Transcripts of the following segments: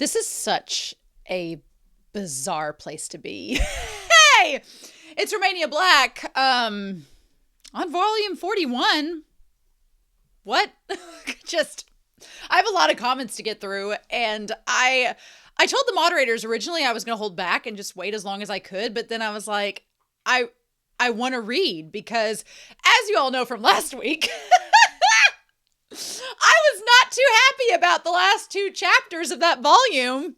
This is such a bizarre place to be. Hey, it's Romania Black. On volume 41. What? Just I have a lot of comments to get through, and I told the moderators originally I was going to hold back and just wait as long as I could, but then I was like, I I want to read because, as you all know from last week, I was not too happy about the last two chapters of that volume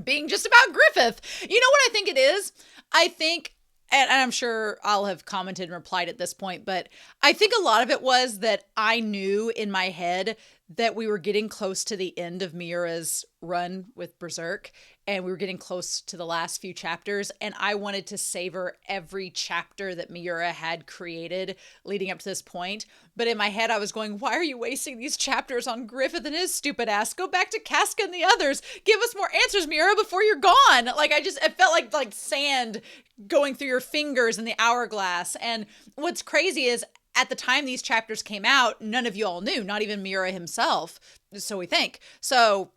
being just about Griffith. You know what I think it is? I think, and I'm sure I'll have commented and replied at this point, but I think a lot of it was that I knew in my head that we were getting close to the end of MIURA'S run with Berserk, and we were getting close to the last few chapters, and I wanted to savor every chapter that MIURA had created leading up to this point. But in my head, I was going, why are you wasting these chapters on Griffith and his stupid ass? Go back to Casca and the others. Give us more answers, MIURA, before you're gone. Like, it felt like sand going through your fingers in the hourglass. And what's crazy is, at the time these chapters came out, none of you all knew, not even MIURA himself, so we think. So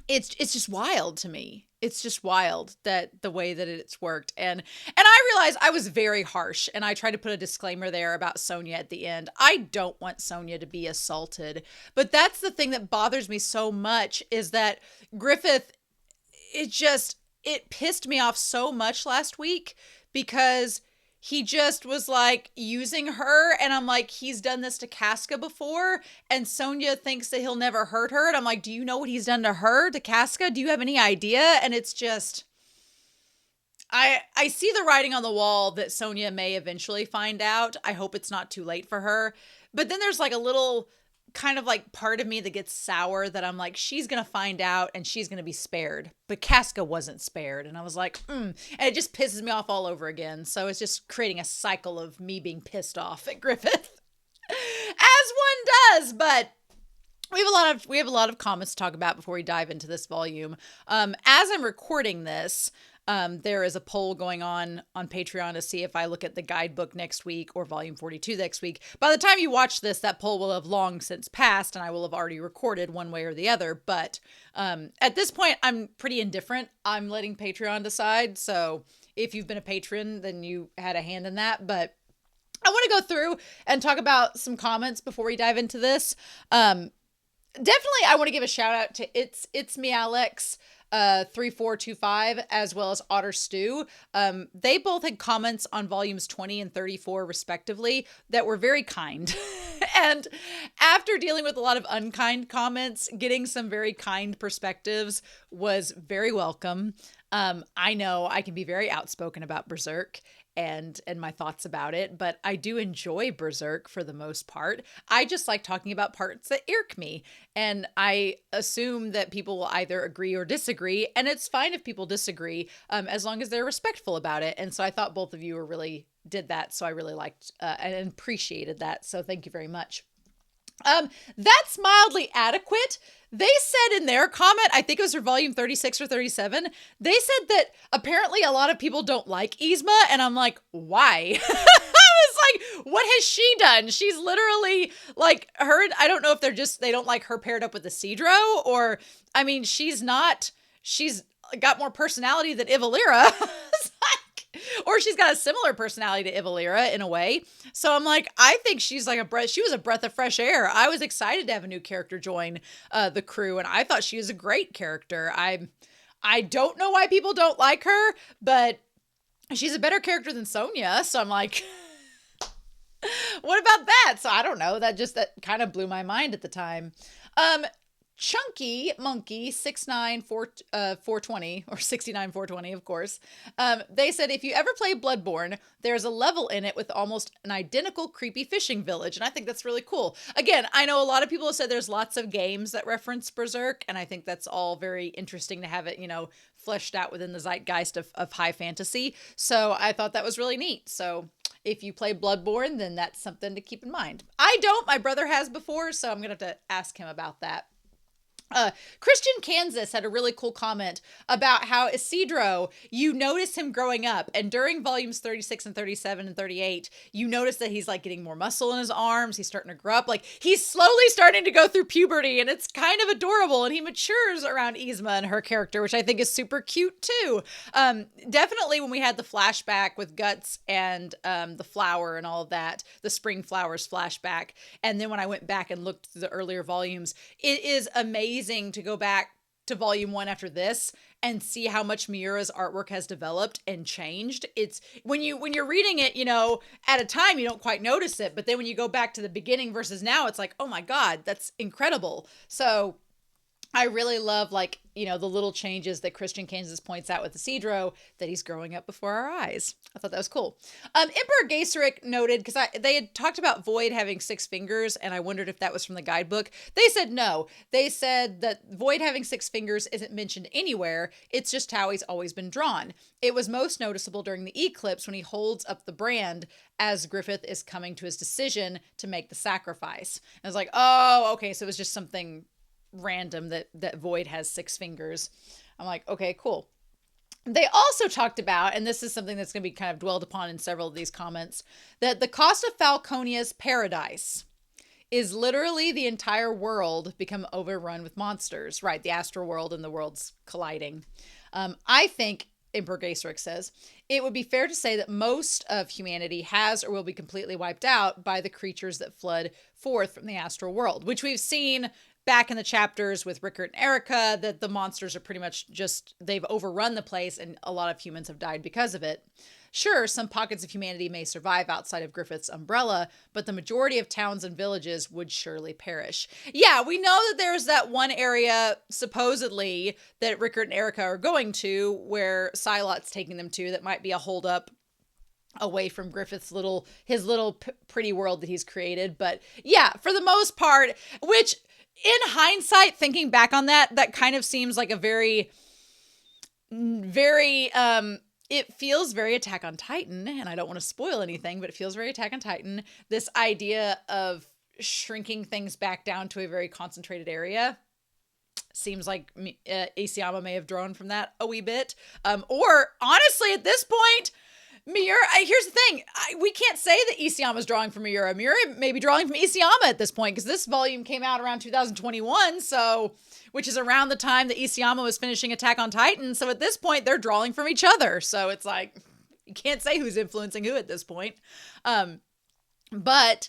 it's just wild to me. It's just wild that the way that it's worked. And I realized I was very harsh, and I tried to put a disclaimer there about Sonia at the end. I don't want Sonia to be assaulted, but that's the thing that bothers me so much, is that Griffith, it pissed me off so much last week because he just was like using her, and I'm like, he's done this to Casca before, and Sonia thinks that he'll never hurt her, and I'm like, do you know what he's done to her, to Casca? Do you have any idea? And it's just, I see the writing on the wall that Sonia may eventually find out. I hope it's not too late for her. But then there's like a little kind of like part of me that gets sour, that I'm like, she's gonna find out and she's gonna be spared, but Casca wasn't spared. And I was like, and it just pisses me off all over again. So it's just creating a cycle of me being pissed off at Griffith as one does. But we have a lot of comments to talk about before we dive into this volume. As I'm recording this, there is a poll going on Patreon to see if I look at the guidebook next week or volume 42 next week. By the time you watch this, that poll will have long since passed, and I will have already recorded one way or the other. But at this point, I'm pretty indifferent. I'm letting Patreon decide. So if you've been a patron, then you had a hand in that. But I want to go through and talk about some comments before we dive into this. Definitely, I want to give a shout out to It's Me Alex 3425, as well as Otter Stew. They both had comments on volumes 20 and 34 respectively that were very kind. And after dealing with a lot of unkind comments, getting some very kind perspectives was very welcome. I know I can be very outspoken about Berserk and my thoughts about it, but I do enjoy Berserk for the most part. I just like talking about parts that irk me, and I assume that people will either agree or disagree, and it's fine if people disagree, as long as they're respectful about it. And so I thought both of you were really did that, so I really liked and appreciated that, so thank you very much. That's mildly adequate. They said in their comment, I think it was for volume 36 or 37, they said that apparently a lot of people don't like Yzma, and I'm like, why? I was like, what has she done? She's literally like her. I don't know if they don't like her paired up with the Cedro, or, I mean, she's got more personality than Ivalira. Or she's got a similar personality to Ivalira in a way. So I'm like, I think she's like she was a breath of fresh air. I was excited to have a new character join the crew, and I thought she was a great character. I don't know why people don't like her, but she's a better character than Sonia. So I'm like, what about that? So I don't know. That kind of blew my mind at the time. Chunky Monkey 69420 or 69420, of course. They said, if you ever play Bloodborne, there's a level in it with almost an identical creepy fishing village, and I think that's really cool. Again, I know a lot of people have said there's lots of games that reference Berserk, and I think that's all very interesting to have it, fleshed out within the zeitgeist of high fantasy. So I thought that was really neat. So if you play Bloodborne, then that's something to keep in mind. I don't. My brother has before, so I'm gonna have to ask him about that. Christian Kansas had a really cool comment about how Isidro, you notice him growing up, and during volumes 36 and 37 and 38, you notice that he's like getting more muscle in his arms. He's starting to grow up. Like he's slowly starting to go through puberty, and it's kind of adorable. And he matures around Yzma and her character, which I think is super cute too. Definitely when we had the flashback with Guts and the flower and all of that, the spring flowers flashback, and then when I went back and looked through the earlier volumes, it is amazing to go back to volume 1 after this and see how much MIURA'S artwork has developed and changed. It's when you're reading it, at a time you don't quite notice it, but then when you go back to the beginning versus now, it's like, oh my God, that's incredible. So I really love the little changes that Christian Kansas points out with Isidro, that he's growing up before our eyes. I thought that was cool. Emperor Gaiseric noted, because they had talked about Void having 6 fingers, and I wondered if that was from the guidebook. They said no. They said that Void having 6 fingers isn't mentioned anywhere. It's just how he's always been drawn. It was most noticeable during the eclipse when he holds up the brand as Griffith is coming to his decision to make the sacrifice. And I was like, oh, okay, so it was just something random that Void has 6 fingers. I'm like, okay, cool. They also talked about, and this is something that's going to be kind of dwelled upon in several of these comments, that the cost of Falconia's paradise is literally the entire world become overrun with monsters, right? The astral world and the worlds colliding. I think, Emperor Gaiseric says, it would be fair to say that most of humanity has or will be completely wiped out by the creatures that flood forth from the astral world, which we've seen back in the chapters with Rickert and Erica, that the monsters are pretty much they've overrun the place and a lot of humans have died because of it. Sure, some pockets of humanity may survive outside of Griffith's umbrella, but the majority of towns and villages would surely perish. Yeah, we know that there's that one area, supposedly, that Rickert and Erica are going to, where Psylot's taking them to, that might be a holdup away from Griffith's little pretty world that he's created. But yeah, for the most part, which in hindsight, thinking back on that kind of seems like a very, very, it feels very Attack on Titan, and I don't want to spoil anything, but it feels very Attack on Titan. This idea of shrinking things back down to a very concentrated area seems like Isayama may have drawn from that a wee bit. Or honestly, at this point, Miura, here's the thing. We can't say that Isayama's drawing from Miura. Miura may be drawing from Isayama at this point, because this volume came out around 2021, which is around the time that Isayama was finishing Attack on Titan. So at this point, they're drawing from each other. So it's like, you can't say who's influencing who at this point. But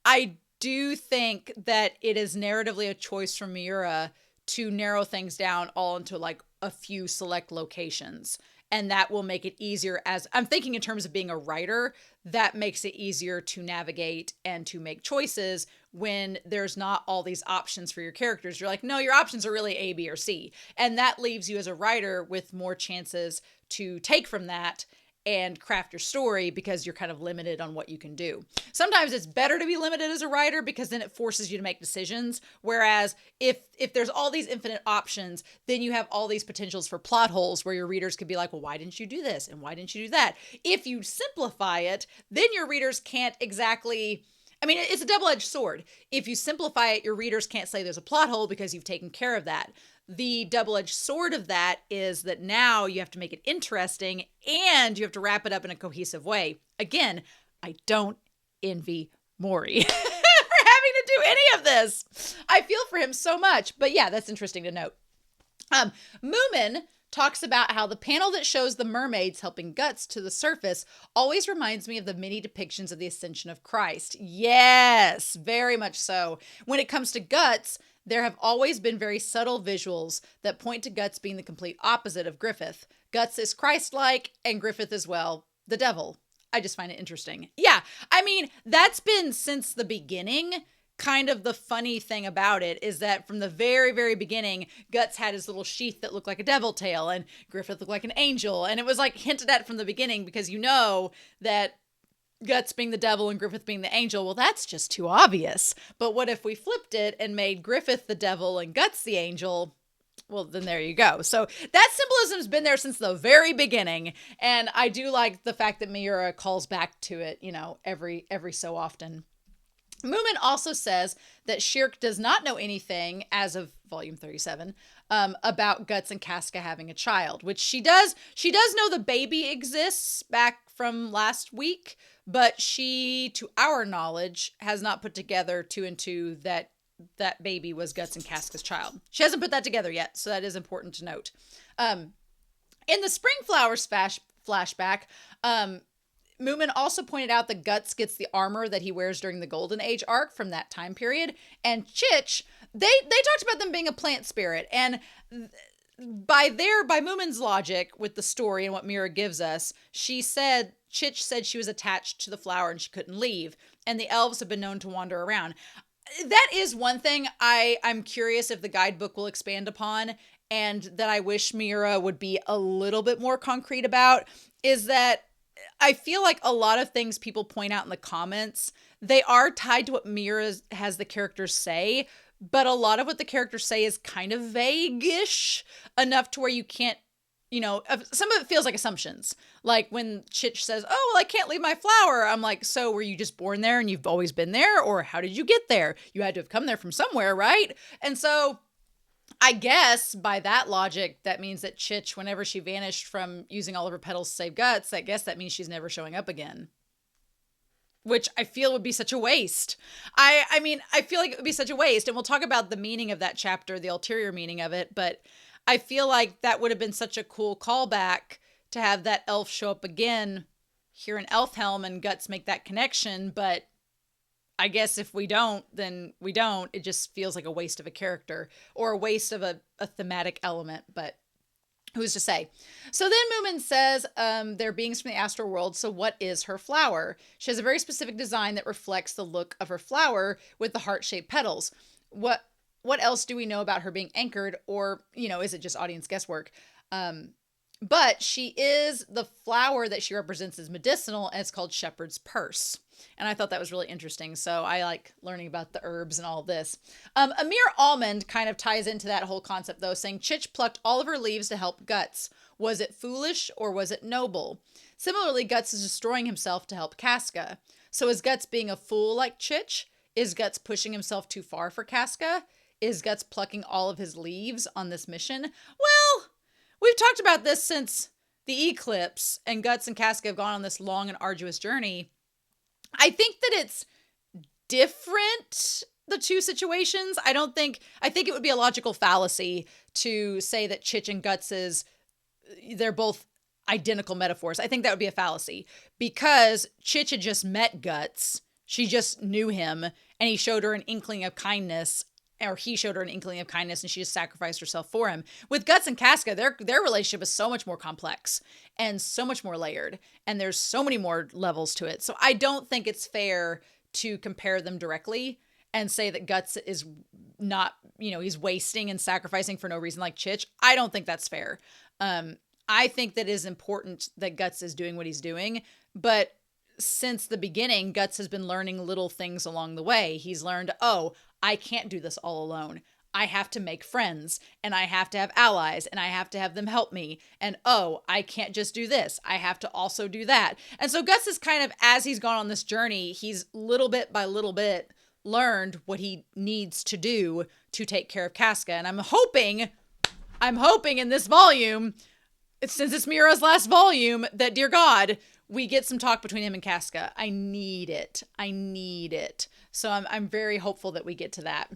I do think that it is narratively a choice from Miura to narrow things down all into like a few select locations. And that will make it easier, as I'm thinking in terms of being a writer, that makes it easier to navigate and to make choices when there's not all these options for your characters. You're like, no, your options are really A, B, or C. And that leaves you as a writer with more chances to take from that and craft your story, because you're kind of limited on what you can do. Sometimes it's better to be limited as a writer, because then it forces you to make decisions. Whereas if there's all these infinite options, then you have all these potentials for plot holes where your readers could be like, well, why didn't you do this? And why didn't you do that? If you simplify it, then your readers can't exactly, I mean, it's a double-edged sword. If you simplify it, your readers can't say there's a plot hole because you've taken care of that. The double-edged sword of that is that now you have to make it interesting and you have to wrap it up in a cohesive way. Again, I don't envy Mori for having to do any of this. I feel for him so much. But yeah, that's interesting to note. Moomin talks about how the panel that shows the mermaids helping Guts to the surface always reminds me of the many depictions of the Ascension of Christ. Yes, very much so. When it comes to Guts, there have always been very subtle visuals that point to Guts being the complete opposite of Griffith. Guts is Christ-like, and Griffith is, well, the devil. I just find it interesting. Yeah, I mean, that's been since the beginning. Kind of the funny thing about it is that from the very, very beginning, Guts had his little sheath that looked like a devil tail, and Griffith looked like an angel. And it was like hinted at from the beginning, because you know that Guts being the devil and Griffith being the angel, well, that's just too obvious. But what if we flipped it and made Griffith the devil and Guts the angel? Well, then there you go. So that symbolism's been there since the very beginning. And I do like the fact that Miura calls back to it, every so often. Moomin also says that Shirk does not know anything as of volume 37 about Guts and Casca having a child, which she does. She does know the baby exists back from last week, but she, to our knowledge, has not put together two and two that that baby was Guts and Casca's child. She hasn't put that together yet, so that is important to note. In the Spring Flowers flashback, Moomin also pointed out that Guts gets the armor that he wears during the Golden Age arc from that time period. And Chich, they talked about them being a plant spirit. And by Moomin's logic with the story and what Miura gives us, Chich said she was attached to the flower and she couldn't leave. And the elves have been known to wander around. That is one thing I'm curious if the guidebook will expand upon, and that I wish Miura would be a little bit more concrete about, is that I feel like a lot of things people point out in the comments, they are tied to what Miura has the characters say, but a lot of what the characters say is kind of vague-ish, enough to where you can't, some of it feels like assumptions. Like when Chich says, oh, well, I can't leave my flower. I'm like, so were you just born there and you've always been there? Or how did you get there? You had to have come there from somewhere, right? And so I guess by that logic, that means that Chich, whenever she vanished from using all of her petals to save Guts, I guess that means she's never showing up again. Which I feel would be such a waste. I mean, I feel like it would be such a waste. And we'll talk about the meaning of that chapter, the ulterior meaning of it. But I feel like that would have been such a cool callback to have that elf show up again here in Elfhelm and Guts make that connection. But I guess if we don't, then we don't. It just feels like a waste of a character or a waste of a thematic element. But who's to say? So then Moomin says they're beings from the astral world. So what is her flower? She has a very specific design that reflects the look of her flower with the heart-shaped petals. What else do we know about her being anchored, or, is it just audience guesswork? But she is, the flower that she represents is medicinal, and it's called Shepherd's Purse. And I thought that was really interesting. So I like learning about the herbs and all this. Amir Almond kind of ties into that whole concept, though, saying Chich plucked all of her leaves to help Guts. Was it foolish or was it noble? Similarly, Guts is destroying himself to help Casca. So is Guts being a fool like Chich? Is Guts pushing himself too far for Casca? Is Guts plucking all of his leaves on this mission? Well, we've talked about this since the eclipse, and Guts and Casca have gone on this long and arduous journey. I think that it's different, the two situations. I think it would be a logical fallacy to say that Chich and Guts they're both identical metaphors. I think that would be a fallacy because Chich had just met Guts. She just knew him and he showed her an inkling of kindness, or he showed her an inkling of kindness, and she just sacrificed herself for him. With Guts and Casca, their relationship is so much more complex and so much more layered, and there's so many more levels to it. So I don't think it's fair to compare them directly and say that Guts is not, he's wasting and sacrificing for no reason like Chich. I don't think that's fair. I think that it is important that Guts is doing what he's doing, but since the beginning, Guts has been learning little things along the way. He's learned, I can't do this all alone. I have to make friends, and I have to have allies, and I have to have them help me. And I can't just do this. I have to also do that. And so Guts is kind of, as he's gone on this journey, he's little bit by little bit learned what he needs to do to take care of Casca. And I'm hoping in this volume, since it's Miura's last volume, that, dear God, we get some talk between him and Casca. I need it. So I'm very hopeful that we get to that.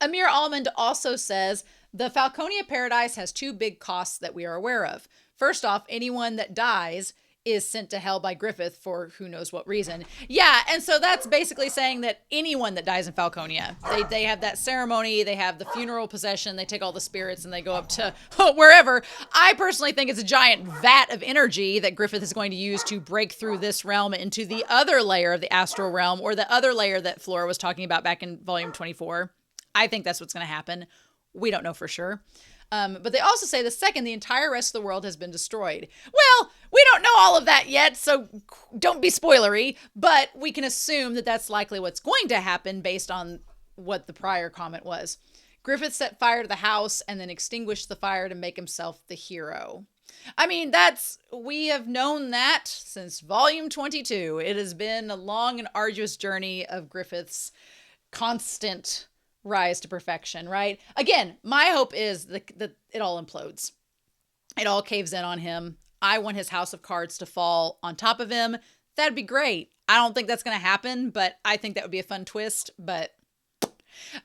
Amir Almond also says the Falconia Paradise has two big costs that we are aware of. First off, anyone that dies is sent to hell by Griffith for who knows what reason. Yeah, and so that's basically saying that anyone that dies in Falconia, they have that ceremony, they have the funeral procession, they take all the spirits and they go up to wherever. I personally think it's a giant vat of energy that Griffith is going to use to break through this realm into the other layer of the astral realm, or the other layer that Flora was talking about back in volume 24. I think that's what's going to happen. We don't know for sure. But they also say the second, the entire rest of the world has been destroyed. Well, we don't know all of that yet, so don't be spoilery, but we can assume that that's likely what's going to happen based on what the prior comment was. Griffith set fire to the house and then extinguished the fire to make himself the hero. I mean, we have known that since volume 22. It has been a long and arduous journey of Griffith's constant rise to perfection, right? Again, my hope is that it all implodes. It all caves in on him. I want his house of cards to fall on top of him. That'd be great. I don't think that's going to happen, but I think that would be a fun twist. But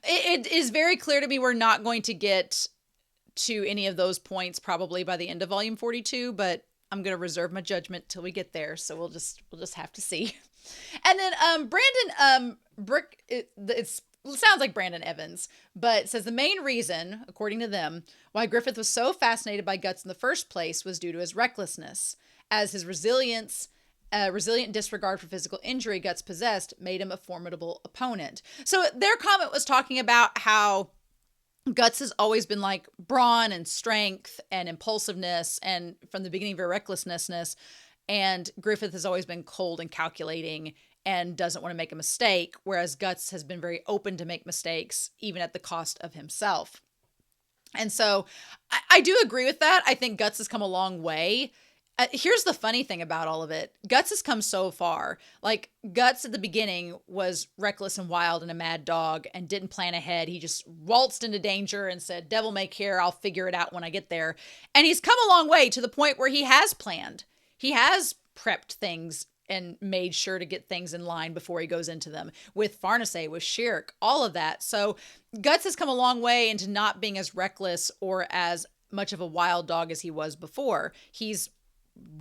it is very clear to me we're not going to get to any of those points probably by the end of volume 42, but I'm going to reserve my judgment till we get there. So we'll just have to see. And then Brandon Brick, it sounds like Brandon Evans, but says the main reason, according to them, why Griffith was so fascinated by Guts in the first place was due to his recklessness, as his resilient disregard for physical injury Guts possessed made him a formidable opponent. So their comment was talking about how Guts has always been like brawn and strength and impulsiveness, and from the beginning, very recklessness. And Griffith has always been cold and calculating and doesn't want to make a mistake, whereas Guts has been very open to make mistakes, even at the cost of himself. And so I do agree with that. I think Guts has come a long way. Here's the funny thing about all of it. Guts has come so far. Like, Guts at the beginning was reckless and wild and a mad dog and didn't plan ahead. He just waltzed into danger and said, devil may care, I'll figure it out when I get there. And he's come a long way to the point where he has planned. He has prepped things and made sure to get things in line before he goes into them. With Farnace, with Shirk, all of that. So Guts has come a long way into not being as reckless or as much of a wild dog as he was before. He's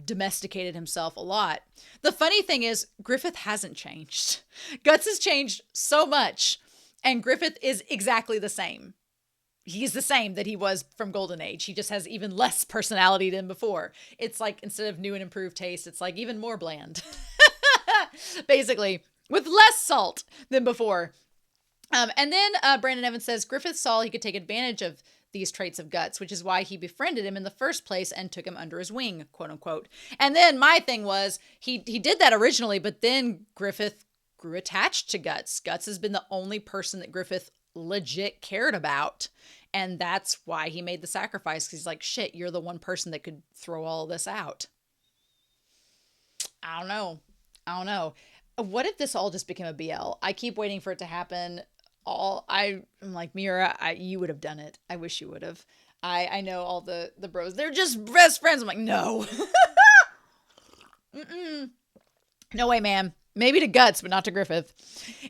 domesticated himself a lot. The funny thing is, Griffith hasn't changed. Guts has changed so much, and Griffith is exactly the same. He's the same that he was from Golden Age. He just has even less personality than before. It's like, instead of new and improved taste, it's like even more bland. Basically, with less salt than before. And then Brandon Evans says, Griffith saw he could take advantage of these traits of Guts, which is why he befriended him in the first place and took him under his wing, quote unquote. And then my thing was, he did that originally, but then Griffith grew attached to Guts. Guts has been the only person that Griffith legit cared about. And that's why he made the sacrifice. Because he's like, shit, you're the one person that could throw all this out. I don't know. What if this all just became a BL? I keep waiting for it to happen. I'm like, Miura, you would have done it. I wish you would have. I know all the bros. They're just best friends. I'm like, no. No way, man. Maybe to Guts, but not to Griffith.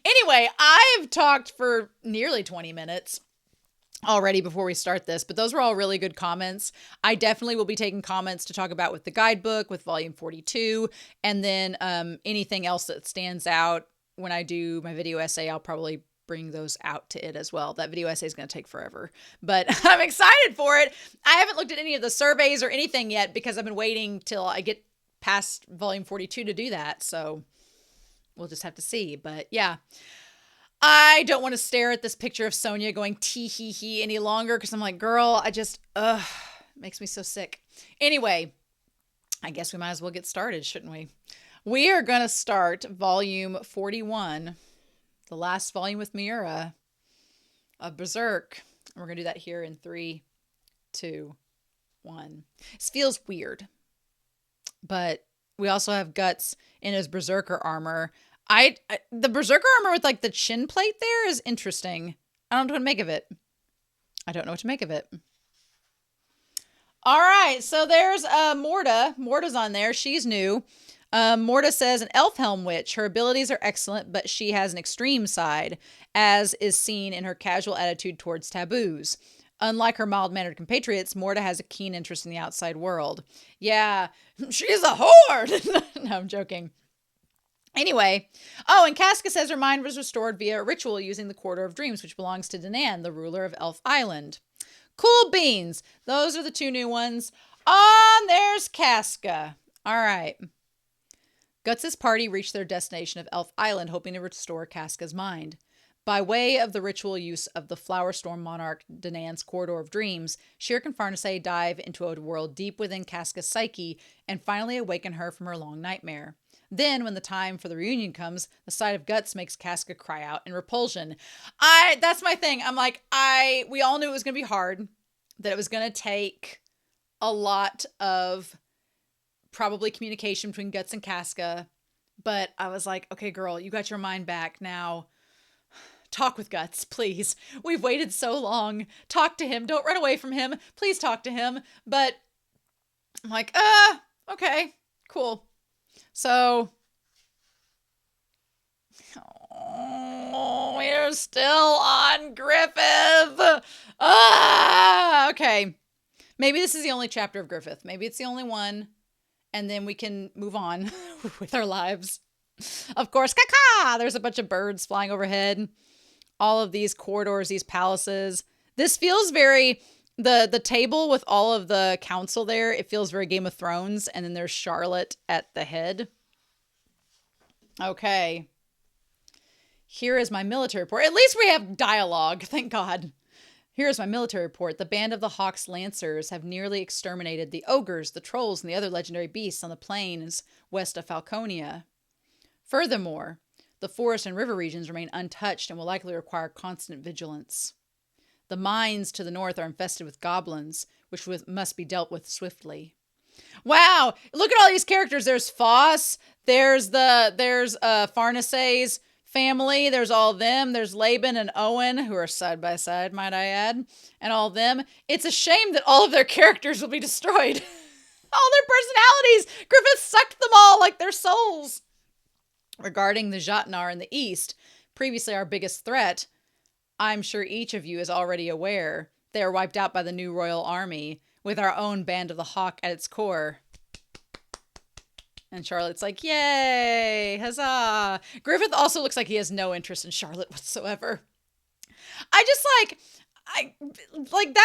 Anyway, I've talked for nearly 20 minutes already before we start this, but those were all really good comments. I definitely will be taking comments to talk about with the guidebook, with volume 42, and then anything else that stands out when I do my video essay. I'll probably bring those out to it as well. That video essay is going to take forever, but I'm excited for it. I haven't looked at any of the surveys or anything yet because I've been waiting till I get past volume 42 to do that. So we'll just have to see. But yeah, I don't want to stare at this picture of Sonia going tee hee hee any longer because I'm like, girl, it makes me so sick. Anyway, I guess we might as well get started, shouldn't we? We are going to start volume 41, the last volume with Miura of Berserk. And we're going to do that here in 3, 2, 1. This feels weird, but we also have Guts in his Berserker armor. The Berserker armor with like the chin plate there is interesting. I don't know what to make of it. All right, so there's Morta. Morta's on there. She's new. Morta says, an elf helm witch. Her abilities are excellent, but she has an extreme side, as is seen in her casual attitude towards taboos. Unlike her mild-mannered compatriots, Morta has a keen interest in the outside world. Yeah, she's a whore! No, I'm joking. Anyway, and Casca says her mind was restored via a ritual using the Quarter of Dreams, which belongs to Danan, the ruler of Elf Island. Cool beans. Those are the 2 new ones. There's Casca. All right. Guts' party reached their destination of Elf Island, hoping to restore Casca's mind. By way of the ritual use of the Flower Storm Monarch Danan's Corridor of Dreams, Shirk and Farnace dive into a world deep within Casca's psyche and finally awaken her from her long nightmare. Then, when the time for the reunion comes, the sight of Guts makes Casca cry out in repulsion. That's my thing. I'm like, we all knew it was going to be hard, that it was going to take a lot of probably communication between Guts and Casca, but I was like, okay, girl, you got your mind back now. Talk with Guts, please. We've waited so long. Talk to him. Don't run away from him. Please talk to him. But I'm like, okay, cool. So, we're still on Griffith. Okay. Maybe this is the only chapter of Griffith. Maybe it's the only one. And then we can move on with our lives. Of course, caca! There's a bunch of birds flying overhead. All of these corridors, these palaces. This feels very, the table with all of the council there, it feels very Game of Thrones. And then there's Charlotte at the head. Okay. Here is my military report. At least we have dialogue, thank God. Here is my military report. The band of the Hawk's Lancers have nearly exterminated the ogres, the trolls, and the other legendary beasts on the plains west of Falconia. Furthermore, the forest and river regions remain untouched and will likely require constant vigilance. The mines to the north are infested with goblins, which must be dealt with swiftly. Wow! Look at all these characters. There's Foss. There's Farnace's family. There's all of them. There's Laban and Owen, who are side by side, might I add. And all of them. It's a shame that all of their characters will be destroyed. All their personalities! Griffith sucked them all like their souls. Regarding the Jotnar in the east, previously our biggest threat, I'm sure each of you is already aware. They are wiped out by the new royal army, with our own band of the Hawk at its core. And Charlotte's like, yay, huzzah. Griffith also looks like he has no interest in Charlotte whatsoever. That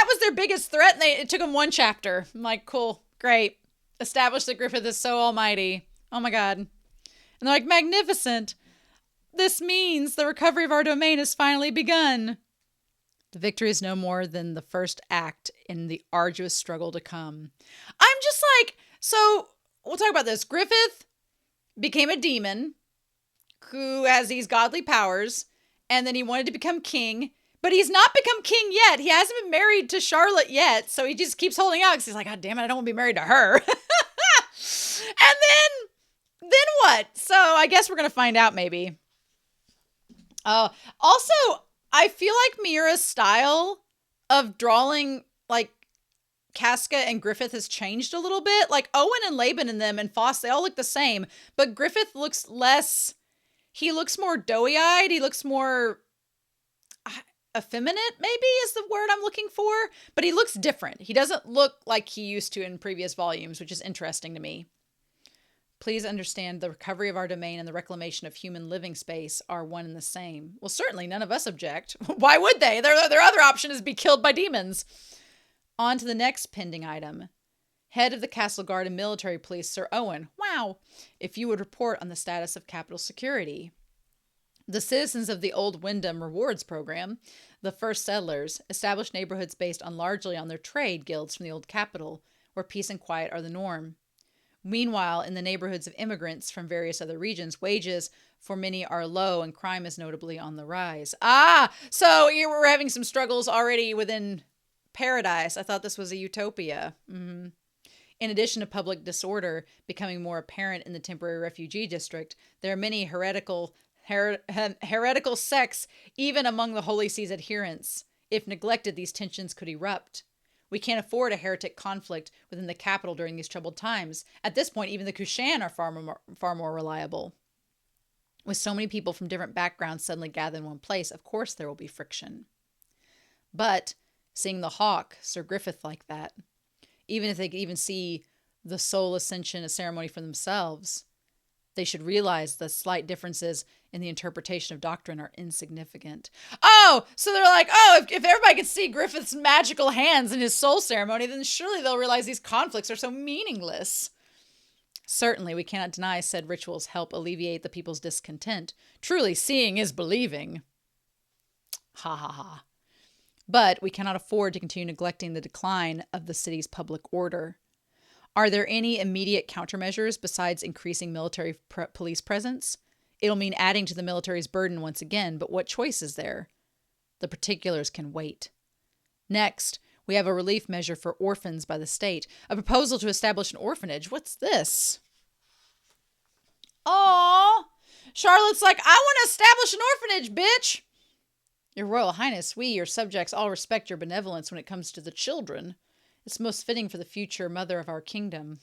was their biggest threat, and it took them one chapter. I'm like, cool, great. Established that Griffith is so almighty. Oh my God. And they're like, magnificent. This means the recovery of our domain has finally begun. The victory is no more than the first act in the arduous struggle to come. I'm just like, so we'll talk about this. Griffith became a demon who has these godly powers, and then he wanted to become king, but he's not become king yet. He hasn't been married to Charlotte yet, so he just keeps holding out because he's like, God damn it, I don't want to be married to her. And then what? So I guess we're going to find out maybe. Also, I feel like MIURA'S style of drawing, like, Casca and Griffith has changed a little bit. Like, Owen and Laban and them and Foss, they all look the same. But Griffith looks less... He looks more doughy-eyed. He looks more... effeminate, maybe, is the word I'm looking for. But he looks different. He doesn't look like he used to in previous volumes, which is interesting to me. Please understand the recovery of our domain and the reclamation of human living space are one and the same. Well, certainly none of us object. Why would they? Their other option is be killed by demons. On to the next pending item. Head of the Castle Guard and Military Police, Sir Owen. Wow. If you would report on the status of capital security. The citizens of the Old Wyndham Rewards Program, the first settlers, established neighborhoods based largely on their trade guilds from the old capital, where peace and quiet are the norm. Meanwhile, in the neighborhoods of immigrants from various other regions, wages for many are low and crime is notably on the rise. So we're having some struggles already within paradise. I thought this was a utopia. Mm-hmm. In addition to public disorder becoming more apparent in the temporary refugee district, there are many heretical sects even among the Holy See's adherents. If neglected, these tensions could erupt. We can't afford a heretic conflict within the capital during these troubled times. At this point, even the Kushan are far more reliable. With so many people from different backgrounds suddenly gathered in one place, of course there will be friction. But seeing the Hawk, Sir Griffith, like that, even if they could even see the soul ascension, a ceremony for themselves, they should realize the slight differences in the interpretation of doctrine are insignificant. Oh, so they're like, if everybody could see Griffith's magical hands in his soul ceremony, then surely they'll realize these conflicts are so meaningless. Certainly, we cannot deny said rituals help alleviate the people's discontent. Truly, seeing is believing. Ha ha ha. But we cannot afford to continue neglecting the decline of the city's public order. Are there any immediate countermeasures besides increasing military police presence? It'll mean adding to the military's burden once again, but what choice is there? The particulars can wait. Next, We have a relief measure for orphans by the state. A proposal to establish an orphanage. What's this? Aww. Charlotte's like, I want to establish an orphanage, bitch. Your Royal Highness, we, your subjects, all respect your benevolence when it comes to the children. It's most fitting for the future mother of our kingdom.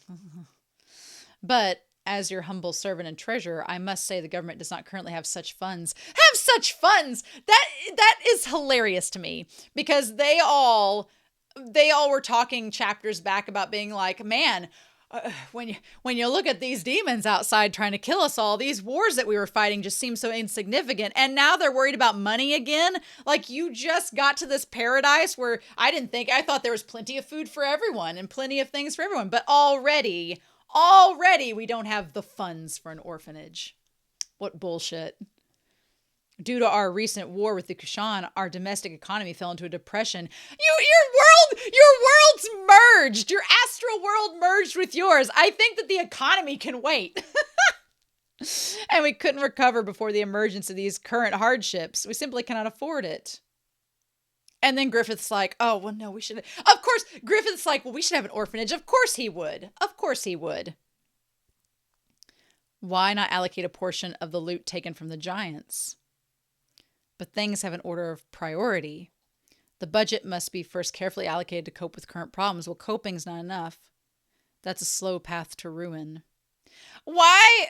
But, as your humble servant and treasurer, I must say the government does not currently have such funds. Have such funds! That is hilarious to me. Because they all were talking chapters back about being like, man, when you look at these demons outside trying to kill us all, these wars that we were fighting just seem so insignificant. And now they're worried about money again. Like, you just got to this paradise where I thought there was plenty of food for everyone and plenty of things for everyone. But already we don't have the funds for an orphanage. What bullshit. Due to our recent war with the Kushan, our domestic economy fell into a depression. Your worlds merged. Your astral world merged with yours. I think that the economy can wait. And we couldn't recover before the emergence of these current hardships. We simply cannot afford it. And then Griffith's like, oh, well, no, we should. Of course, Griffith's like, well, we should have an orphanage. Of course he would. Of course he would. Why not allocate a portion of the loot taken from the giants? But things have an order of priority. The budget must be first carefully allocated to cope with current problems. Well, coping's not enough. That's a slow path to ruin. Why,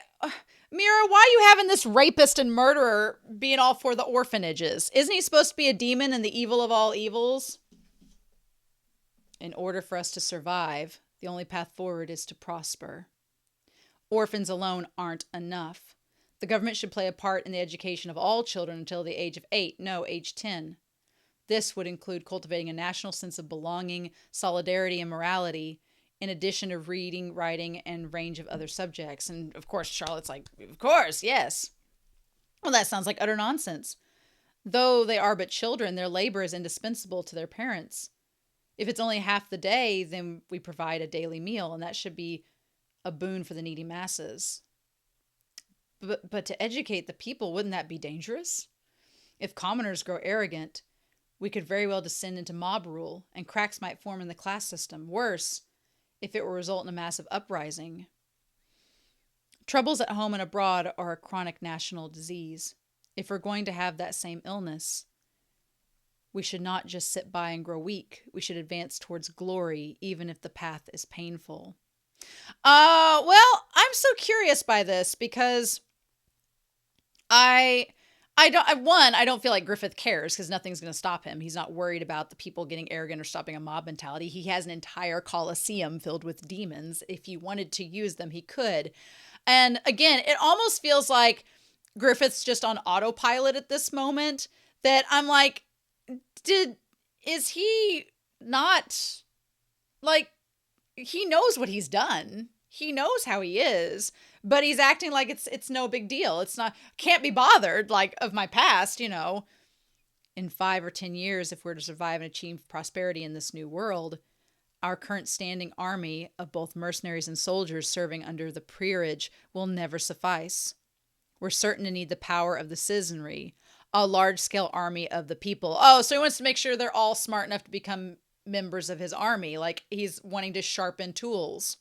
Mira, why are you having this rapist and murderer being all for the orphanages? Isn't he supposed to be a demon and the evil of all evils? In order for us to survive, the only path forward is to prosper. Orphans alone aren't enough. The government should play a part in the education of all children until the age of 8, no, age 10. This would include cultivating a national sense of belonging, solidarity, and morality, in addition to reading, writing, and range of other subjects. And of course, Charlotte's like, of course, yes. Well, that sounds like utter nonsense. Though they are but children, their labor is indispensable to their parents. If it's only half the day, then we provide a daily meal, and that should be a boon for the needy masses. But to educate the people, wouldn't that be dangerous? If commoners grow arrogant, we could very well descend into mob rule, and cracks might form in the class system. Worse, if it will result in a massive uprising. Troubles at home and abroad are a chronic national disease. If we're going to have that same illness, we should not just sit by and grow weak. We should advance towards glory, even if the path is painful. Well, I'm so curious by this because I don't feel like Griffith cares because nothing's going to stop him. He's not worried about the people getting arrogant or stopping a mob mentality. He has an entire coliseum filled with demons. If he wanted to use them, he could. And again, it almost feels like Griffith's just on autopilot at this moment, that I'm like, is he not, like, he knows what he's done. He knows how he is, but he's acting like it's no big deal. It's not, can't be bothered, like, of my past, In 5 or 10 years, if we're to survive and achieve prosperity in this new world, our current standing army of both mercenaries and soldiers serving under the peerage will never suffice. We're certain to need the power of the citizenry, a large-scale army of the people. Oh, so he wants to make sure they're all smart enough to become members of his army. Like, he's wanting to sharpen tools.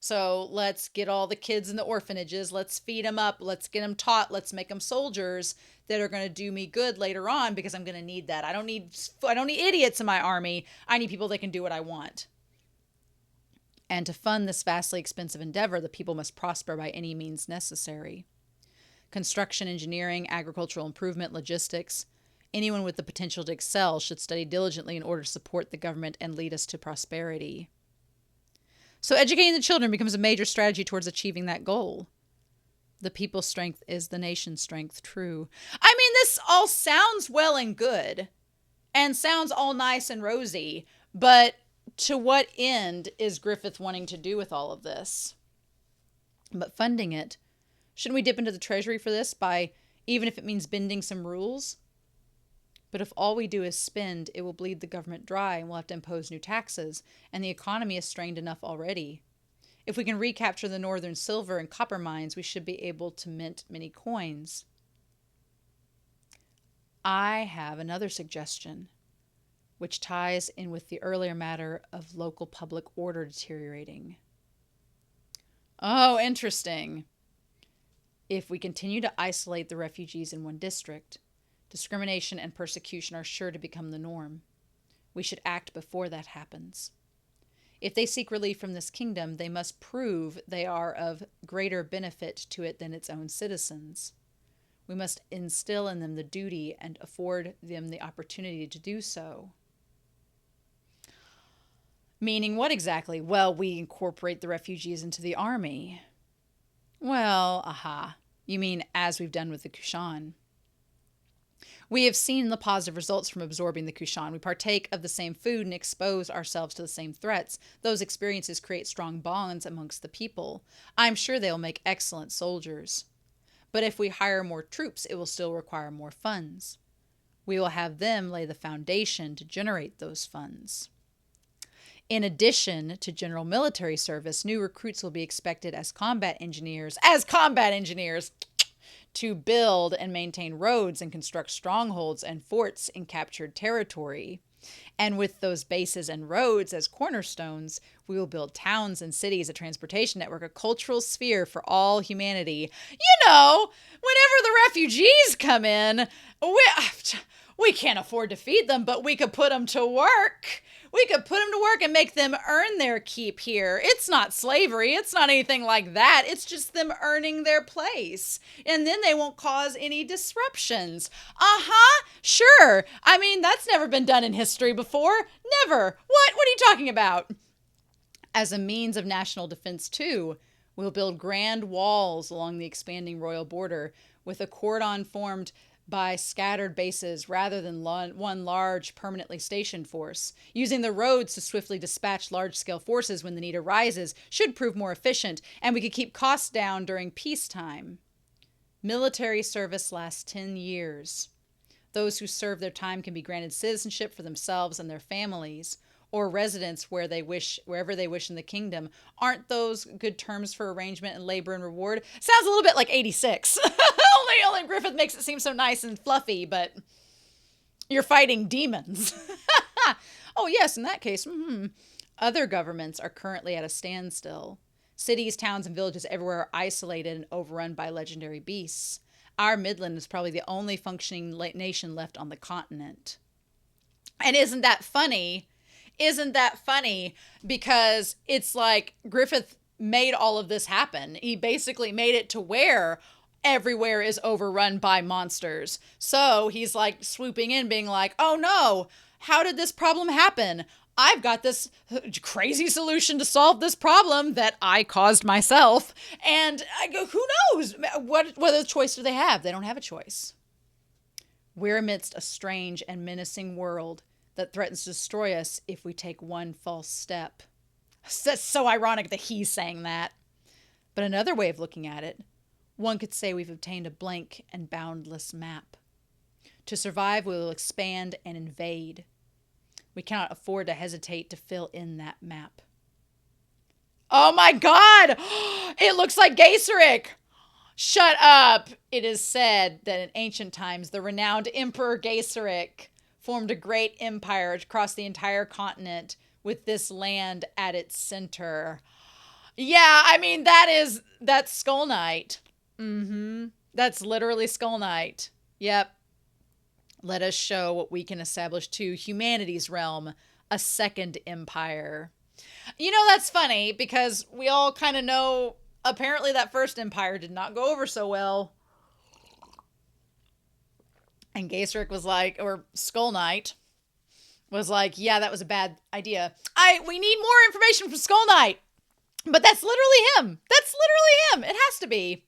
So let's get all the kids in the orphanages. Let's feed them up. Let's get them taught. Let's make them soldiers that are going to do me good later on, because I'm going to need that. I don't need idiots in my army. I need people that can do what I want. And to fund this vastly expensive endeavor, the people must prosper by any means necessary. Construction, engineering, agricultural improvement, logistics. Anyone with the potential to excel should study diligently in order to support the government and lead us to prosperity. So educating the children becomes a major strategy towards achieving that goal. The people's strength is the nation's strength, true. I mean, this all sounds well and good and sounds all nice and rosy, but to what end is Griffith wanting to do with all of this? But funding it, shouldn't we dip into the treasury for this by, even if it means bending some rules? But if all we do is spend, it will bleed the government dry and we'll have to impose new taxes, and the economy is strained enough already. If we can recapture the northern silver and copper mines, we should be able to mint many coins. I have another suggestion. which ties in with the earlier matter of local public order deteriorating. Oh, interesting. If we continue to isolate the refugees in one district, discrimination and persecution are sure to become the norm. We should act before that happens. If they seek relief from this kingdom, they must prove they are of greater benefit to it than its own citizens. We must instill in them the duty and afford them the opportunity to do so. Meaning what exactly? Well, we incorporate the refugees into the army. Well, aha. You mean as we've done with the Kushan. We have seen the positive results from absorbing the Kushan. We partake of the same food and expose ourselves to the same threats. Those experiences create strong bonds amongst the people. I'm sure they'll make excellent soldiers. But if we hire more troops, it will still require more funds. We will have them lay the foundation to generate those funds. In addition to general military service, new recruits will be expected as combat engineers, to build and maintain roads and construct strongholds and forts in captured territory. And with those bases and roads as cornerstones, we will build towns and cities, a transportation network, a cultural sphere for all humanity. You know, whenever the refugees come in, we can't afford to feed them, but we could put them to work. We could put them to work and make them earn their keep here. It's not slavery. It's not anything like that. It's just them earning their place. And then they won't cause any disruptions. Sure. I mean, that's never been done in history before. Never. What are you talking about? As a means of national defense, too, we'll build grand walls along the expanding royal border with a cordon formed by scattered bases rather than one large permanently stationed force. Using the roads to swiftly dispatch large-scale forces when the need arises should prove more efficient, and we could keep costs down during peacetime. Military service lasts 10 years. Those who serve their time can be granted citizenship for themselves and their families, or residence wherever they wish in the kingdom. Aren't those good terms for arrangement and labor and reward? Sounds a little bit like 86. Only Griffith makes it seem so nice and fluffy, but you're fighting demons. Oh, yes, in that case. Other governments are currently at a standstill. Cities, towns, and villages everywhere are isolated and overrun by legendary beasts. Our Midland is probably the only functioning nation left on the continent. And isn't that funny? Because it's like Griffith made all of this happen. He basically made it to where everywhere is overrun by monsters. So he's like swooping in, being like, oh no, how did this problem happen? I've got this crazy solution to solve this problem that I caused myself. And I go, who knows? What other choice do they have? They don't have a choice. We're amidst a strange and menacing world that threatens to destroy us if we take one false step. That's so ironic that he's saying that. But another way of looking at it, one could say we've obtained a blank and boundless map. To survive, we will expand and invade. We cannot afford to hesitate to fill in that map. Oh my God! It looks like Gaiseric! Shut up! It is said that in ancient times, the renowned Emperor Gaiseric formed a great empire across the entire continent with this land at its center. Yeah, I mean, that's Skull Knight. That's literally Skull Knight. Yep. Let us show what we can establish to humanity's realm, a second empire. You know, that's funny because we all kind of know apparently that first empire did not go over so well. And Gaiseric was like, or Skull Knight was like, yeah, that was a bad idea. We need more information from Skull Knight. But that's literally him. It has to be.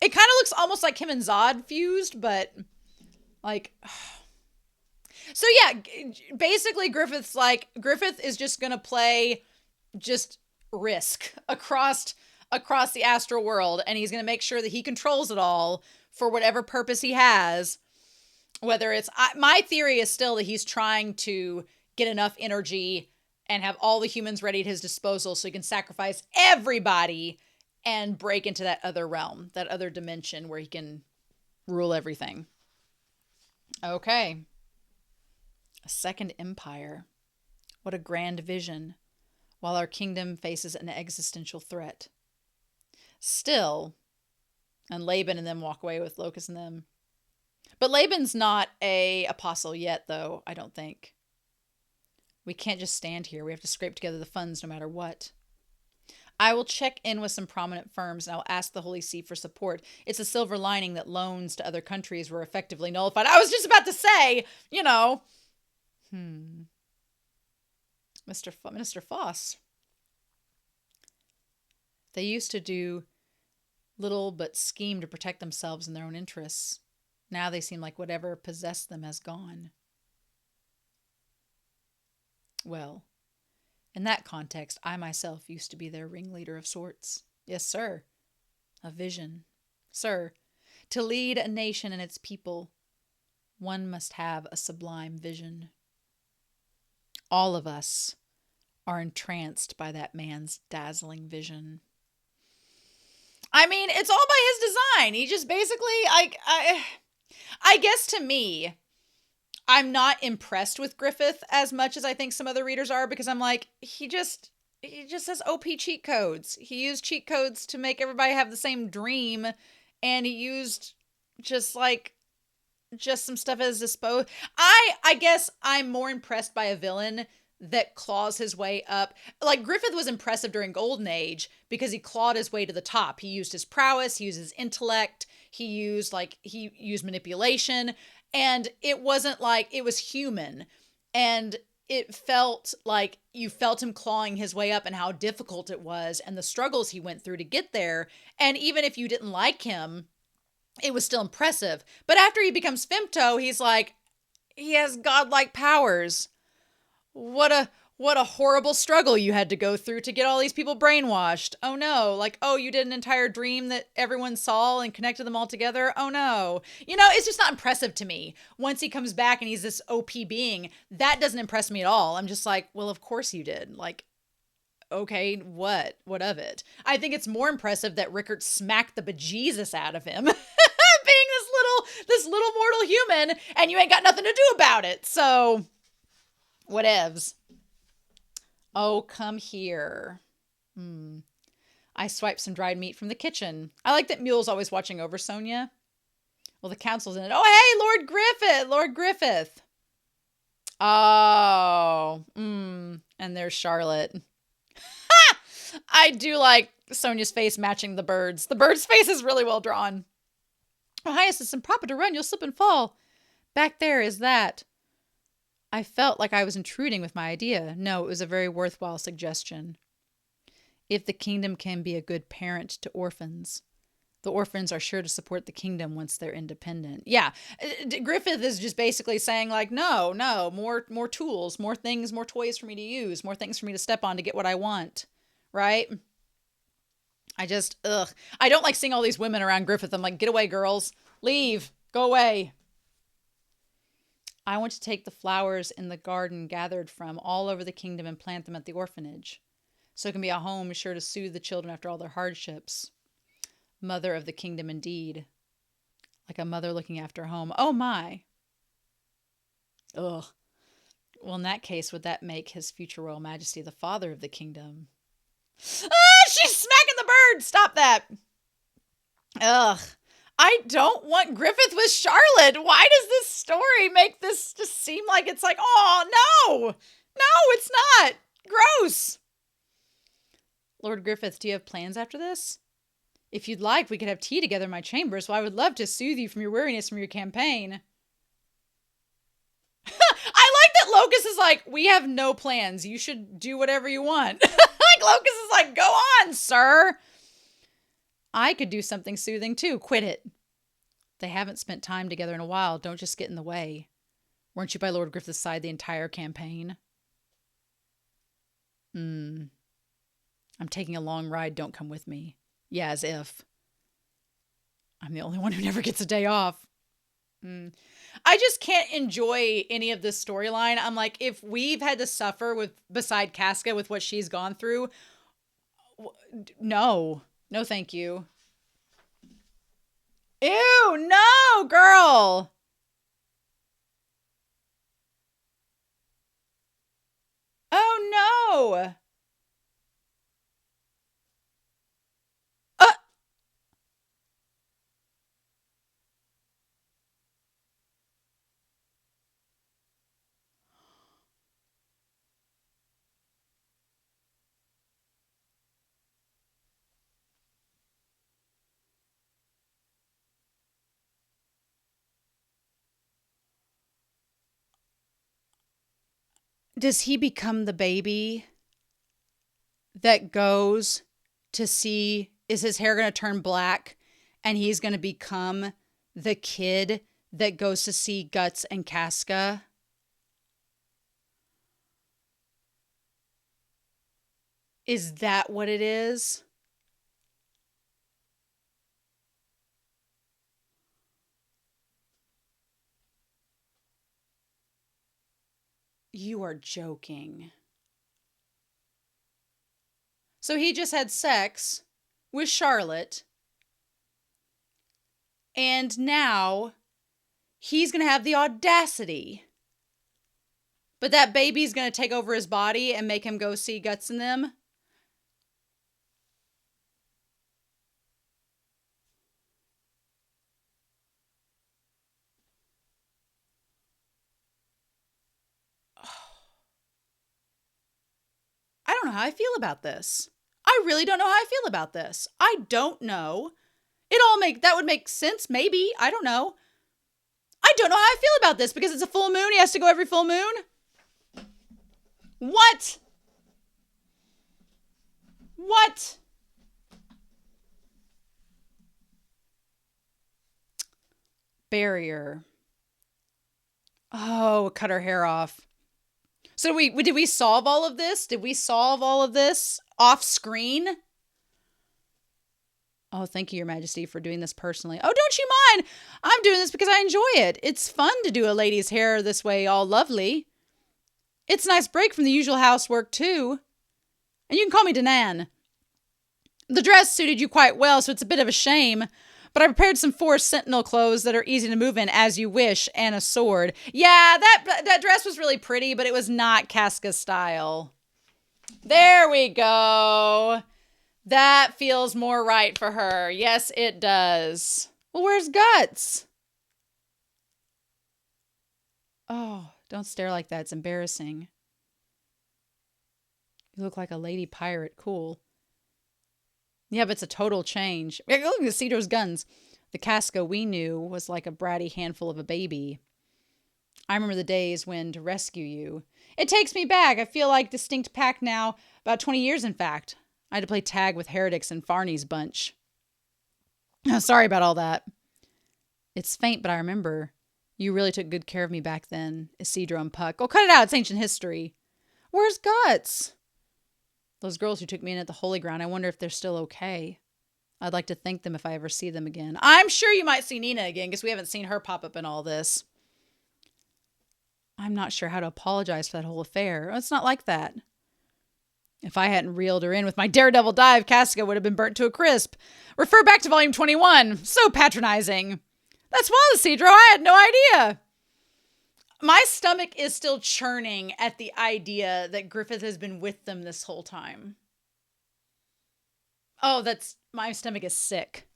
It kind of looks almost like him and Zod fused, but like... So yeah, basically Griffith is just going to play just Risk across the astral world, and he's going to make sure that he controls it all for whatever purpose he has. Whether it's, my theory is still that he's trying to get enough energy and have all the humans ready at his disposal so he can sacrifice everybody and break into that other realm, that other dimension where he can rule everything. Okay. A second empire. What a grand vision, while our kingdom faces an existential threat. Still, and Laban and them walk away with Locust and them. But Laban's not a apostle yet, though, I don't think. We can't just stand here. We have to scrape together the funds no matter what. I will check in with some prominent firms and I'll ask the Holy See for support. It's a silver lining that loans to other countries were effectively nullified. I was just about to say, you know. Minister Foss. They used to do little but scheme to protect themselves and their own interests. Now they seem like whatever possessed them has gone. Well, in that context, I myself used to be their ringleader of sorts. Yes, sir. A vision. Sir, to lead a nation and its people, one must have a sublime vision. All of us are entranced by that man's dazzling vision. I mean, it's all by his design. He just basically, I guess to me, I'm not impressed with Griffith as much as I think some other readers are, because I'm like, he just has OP cheat codes. He used cheat codes to make everybody have the same dream, and he used just some stuff as disposal. I guess I'm more impressed by a villain that claws his way up. Like, Griffith was impressive during Golden Age because he clawed his way to the top. He used his prowess, he used his intellect, he used manipulation, and it wasn't like it was human. And it felt like you felt him clawing his way up and how difficult it was and the struggles he went through to get there. And even if you didn't like him, it was still impressive. But after he becomes Femto, he's like, he has godlike powers. What a horrible struggle you had to go through to get all these people brainwashed. Oh no. Like, oh, you did an entire dream that everyone saw and connected them all together. Oh no. You know, it's just not impressive to me. Once he comes back and he's this OP being, that doesn't impress me at all. I'm just like, well, of course you did. Like, okay, what of it? I think it's more impressive that Rickert smacked the bejesus out of him being this little mortal human, and you ain't got nothing to do about it. So whatevs. Oh, come here. I swiped some dried meat from the kitchen. I like that Mule's always watching over Sonia. Well, the council's in it. Oh, hey, Lord Griffith. Oh, and there's Charlotte. Ha! I do like Sonia's face matching the bird's. The bird's face is really well drawn. Oh, Highness, it's improper to run. You'll slip and fall. Back there is that. I felt like I was intruding with my idea. No, it was a very worthwhile suggestion. If the kingdom can be a good parent to orphans, the orphans are sure to support the kingdom once they're independent. Yeah, Griffith is just basically saying like, no, more tools, more things, more toys for me to use, more things for me to step on to get what I want, right? I don't like seeing all these women around Griffith. I'm like, get away, girls. Leave. Go away. I want to take the flowers in the garden gathered from all over the kingdom and plant them at the orphanage, so it can be a home sure to soothe the children after all their hardships. Mother of the kingdom indeed. Like a mother looking after home. Oh my. Ugh. Well, in that case, would that make His Future Royal Majesty the father of the kingdom? Ah, she's smacking the bird! Stop that! Ugh. I don't want Griffith with Charlotte. Why does this story make this just seem like it's like, oh, no! No, it's not! Gross! Lord Griffith, do you have plans after this? If you'd like, we could have tea together in my chambers. Well, I would love to soothe you from your weariness from your campaign. I like that Locust is like, we have no plans. You should do whatever you want. Like, Locust is like, go on, sir. I could do something soothing too. Quit it. They haven't spent time together in a while. Don't just get in the way. Weren't you by Lord Griffith's side the entire campaign? I'm taking a long ride. Don't come with me. Yeah, as if. I'm the only one who never gets a day off. I just can't enjoy any of this storyline. I'm like, if we've had to suffer beside Casca with what she's gone through, no, thank you. Ew, no, girl. no! Uh, does he become the baby that goes to see, is his hair going to turn black and he's going to become the kid that goes to see Guts and Casca? Is that what it is? You are joking. So he just had sex with Charlotte, and now he's going to have the audacity. But that baby's going to take over his body and make him go see Guts and them? I don't know how I feel about this. I really don't know how I feel about this. I don't know. That would make sense, maybe. I don't know. I don't know how I feel about this because it's a full moon. He has to go every full moon. What? What? Barrier. Oh, cut her hair off. So did we solve all of this? Did we solve all of this off screen? Oh, thank you, Your Majesty, for doing this personally. Oh, don't you mind? I'm doing this because I enjoy it. It's fun to do a lady's hair this way, all lovely. It's a nice break from the usual housework, too. And you can call me Danan. The dress suited you quite well, so it's a bit of a shame. But I prepared some forest sentinel clothes that are easy to move in as you wish, and a sword. Yeah, that dress was really pretty, but it was not Casca style. There we go. That feels more right for her. Yes, it does. Well, where's Guts? Oh, don't stare like that. It's embarrassing. You look like a lady pirate. Cool. Yeah, but it's a total change. Look at Cedro's guns. The Casca we knew was like a bratty handful of a baby. I remember the days when to rescue you. It takes me back. I feel like distinct pack now. About 20 years, in fact. I had to play tag with heretics and Farney's bunch. Sorry about all that. It's faint, but I remember. You really took good care of me back then, Isidro and Puck. Oh, cut it out. It's ancient history. Where's Guts? Those girls who took me in at the Holy Ground, I wonder if they're still okay. I'd like to thank them if I ever see them again. I'm sure you might see Nina again, because we haven't seen her pop up in all this. I'm not sure how to apologize for that whole affair. It's not like that. If I hadn't reeled her in with my daredevil dive, Casca would have been burnt to a crisp. Refer back to volume 21. So patronizing. That's wild, Cedro. I had no idea. My stomach is still churning at the idea that Griffith has been with them this whole time. Oh, my stomach is sick.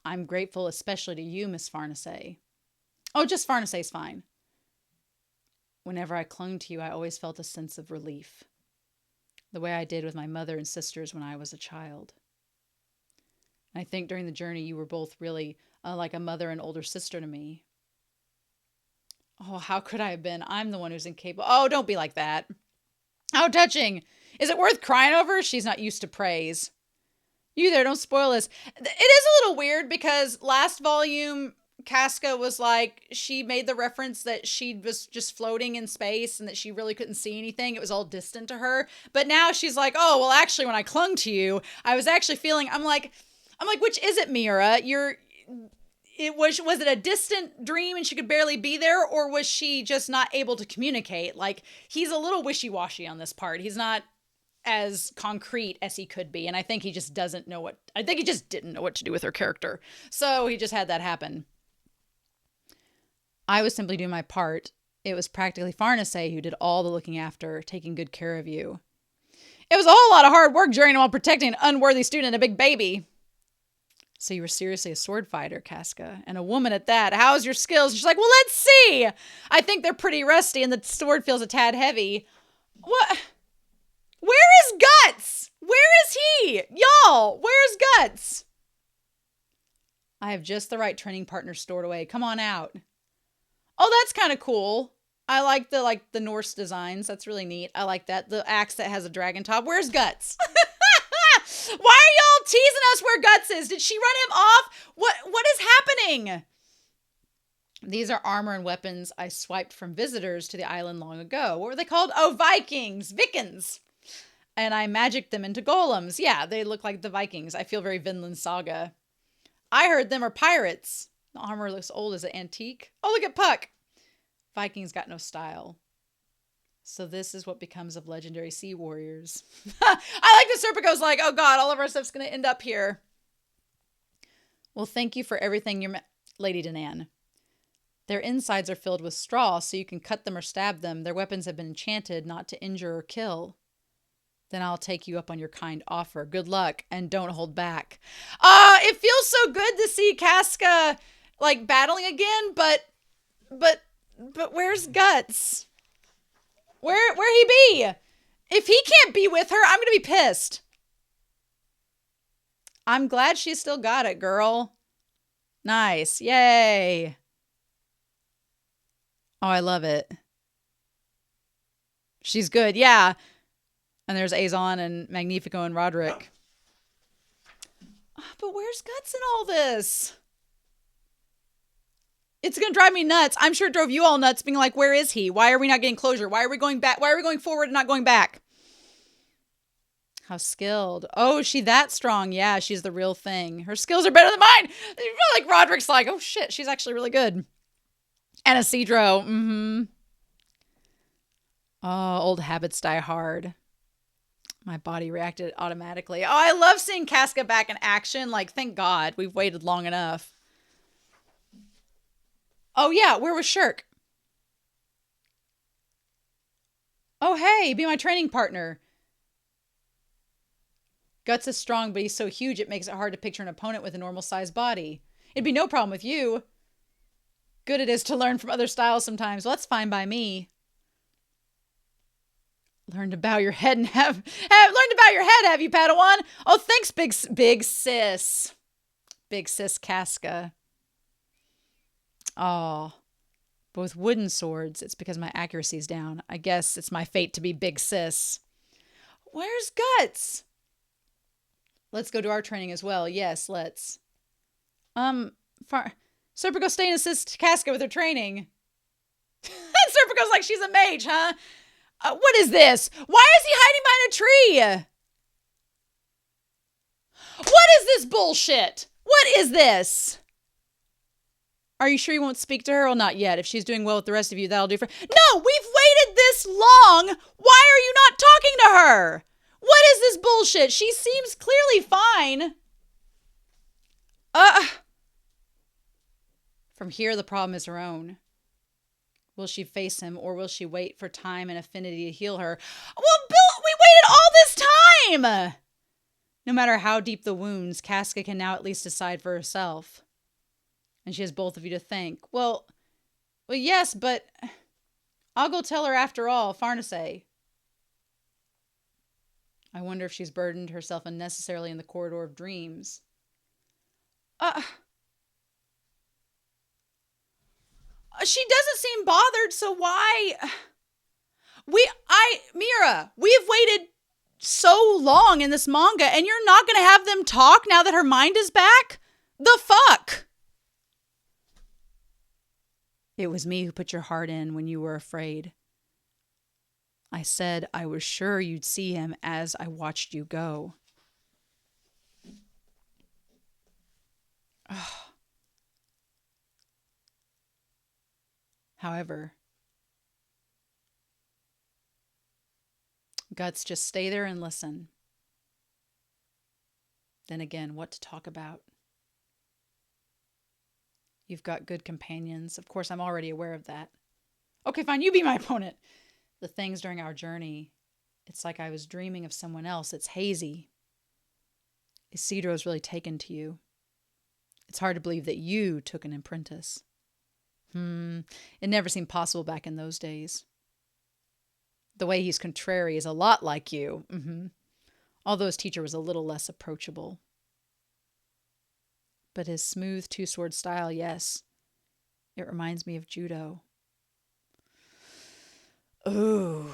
I'm grateful especially to you, Miss Farnesay. Oh, just Farnesay's fine. Whenever I clung to you, I always felt a sense of relief. The way I did with my mother and sisters when I was a child. I think during the journey, you were both really like a mother and older sister to me. Oh, how could I have been? I'm the one who's incapable. Oh, don't be like that. How touching. Is it worth crying over? She's not used to praise. You there, don't spoil this. It is a little weird because last volume, Casca was like, she made the reference that she was just floating in space and that she really couldn't see anything. It was all distant to her. But now she's like, oh, well, actually, when I clung to you, I was actually feeling, I'm like, which is it, Miura? Was it a distant dream and she could barely be there, or was she just not able to communicate? Like, he's a little wishy-washy on this part. He's not as concrete as he could be, and I think he just didn't know what to do with her character. So he just had that happen. I was simply doing my part It was practically Farnesay who did all the looking after, taking good care of you. It was a whole lot of hard work during while protecting an unworthy student and a big baby. So you were seriously a sword fighter, Casca, and a woman at that. How's your skills? She's like, well, let's see. I think they're pretty rusty and the sword feels a tad heavy. What? Where is Guts? Where is he? Y'all, where's Guts? I have just the right training partner stored away. Come on out. Oh, that's kind of cool. I like the Norse designs. That's really neat. I like that. The axe that has a dragon top. Where's Guts? Why are y'all teasing us where Guts is? Did she run him off? What is happening? These are armor and weapons I swiped from visitors to the island long ago. What were they called? Oh, Vikings. Vikings. And I magicked them into golems. Yeah, they look like the Vikings. I feel very Vinland Saga. I heard them are pirates. The armor looks old. Is it antique? Oh, look at Puck. Vikings got no style. So this is what becomes of legendary sea warriors. I like that Serpico's like, oh God, all of our stuff's going to end up here. Well, thank you for everything, Lady Danan. Their insides are filled with straw, so you can cut them or stab them. Their weapons have been enchanted not to injure or kill. Then I'll take you up on your kind offer. Good luck, and don't hold back. It feels so good to see Casca, like, battling again, but where's Guts? Where he be? If he can't be with her, I'm gonna be pissed. I'm glad she still got it, girl. Nice. Yay. Oh, I love it. She's good. Yeah. And there's Azon and Magnifico and Roderick. But where's Guts in all this? It's going to drive me nuts. I'm sure it drove you all nuts being like, where is he? Why are we not getting closure? Why are we going back? Why are we going forward and not going back? How skilled. Oh, is she that strong? Yeah, she's the real thing. Her skills are better than mine. I feel like Roderick's like, oh shit, she's actually really good. And Isidro. Mm-hmm. Oh, old habits die hard. My body reacted automatically. Oh, I love seeing Casca back in action. Like, thank God we've waited long enough. Oh, yeah. Where was Shirk? Oh, hey, be my training partner. Guts is strong, but he's so huge it makes it hard to picture an opponent with a normal-sized body. It'd be no problem with you. Good it is to learn from other styles sometimes. Well, that's fine by me. Learn to bow your head and have learned to bow your head, have you, Padawan? Oh, thanks, big sis. Big sis Casca. Oh, but with wooden swords, it's because my accuracy's down. I guess it's my fate to be big sis. Where's Guts? Let's go to our training as well. Yes, let's. Serpico stay and assist Casca with her training. Serpico's like, she's a mage, huh? What is this? Why is he hiding behind a tree? What is this bullshit? What is this? Are you sure you won't speak to her? Well, not yet. If she's doing well with the rest of you, that'll do for... No, we've waited this long. Why are you not talking to her? What is this bullshit? She seems clearly fine. From here, the problem is her own. Will she face him, or will she wait for time and affinity to heal her? Well, Bill, we waited all this time! No matter how deep the wounds, Casca can now at least decide for herself. And she has both of you to thank. Well, yes, but I'll go tell her after all, Farnesay. I wonder if she's burdened herself unnecessarily in the corridor of dreams. She doesn't seem bothered, so why? Mira, we have waited so long in this manga, and you're not going to have them talk now that her mind is back? The fuck? It was me who put your heart in when you were afraid. I said I was sure you'd see him as I watched you go. However, Guts, just stay there and listen. Then again, what to talk about? You've got good companions. Of course, I'm already aware of that. Okay, fine, you be my opponent. The things during our journey, it's like I was dreaming of someone else. It's hazy. Isidro's really taken to you. It's hard to believe that you took an apprentice. It never seemed possible back in those days. The way he's contrary is a lot like you. Although his teacher was a little less approachable. But his smooth two-sword style, yes. It reminds me of judo. Ooh.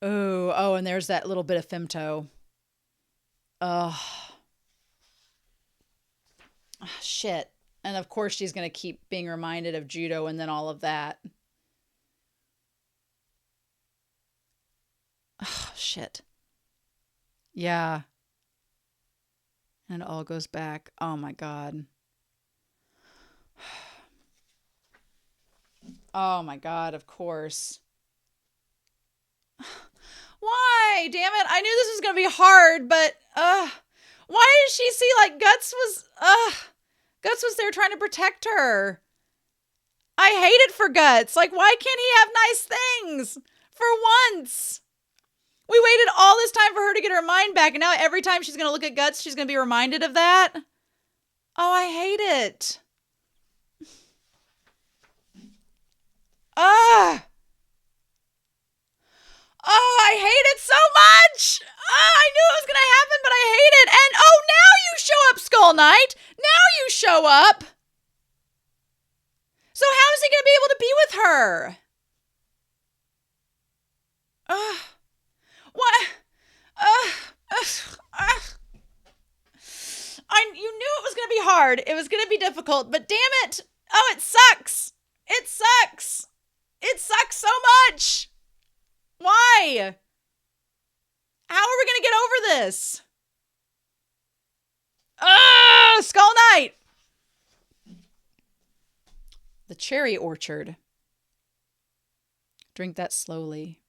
Ooh. Oh, and there's that little bit of femto. Oh, shit. And of course she's going to keep being reminded of judo and then all of that. Oh, shit. Yeah. And it all goes back. Oh, my God. Oh, my God, of course. Why? Damn it. I knew this was going to be hard, but, why did she see, like, Guts was there trying to protect her? I hate it for Guts. Like, why can't he have nice things? For once. We waited all this time for her to get her mind back, and now every time she's going to look at Guts, she's going to be reminded of that? Oh, I hate it. Oh, I hate it so much. I knew it was going to happen, but I hate it. And, oh, now you show up, Skull Knight. Now you show up. So how is he going to be able to be with her? What? You knew it was going to be hard. It was going to be difficult, but damn it. Oh, it sucks. It sucks. It sucks so much. Why? How are we going to get over this? Skull Knight. The cherry orchard. Drink that slowly.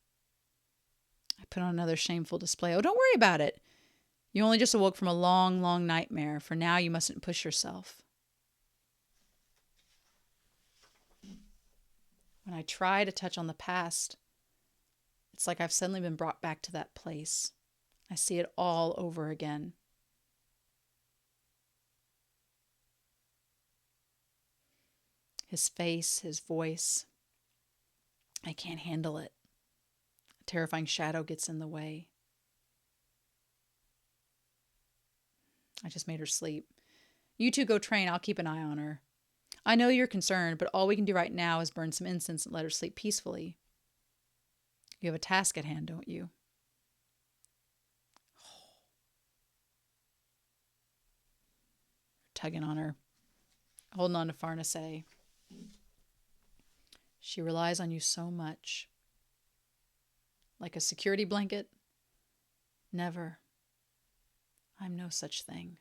I put on another shameful display. Oh, don't worry about it. You only just awoke from a long, long nightmare. For now, you mustn't push yourself. When I try to touch on the past, it's like I've suddenly been brought back to that place. I see it all over again. His face, his voice. I can't handle it. A terrifying shadow gets in the way. I just made her sleep. You two go train. I'll keep an eye on her. I know you're concerned, but all we can do right now is burn some incense and let her sleep peacefully. You have a task at hand, don't you? Tugging on her, holding on to Farnesay. She relies on you so much. Like a security blanket? Never. I'm no such thing.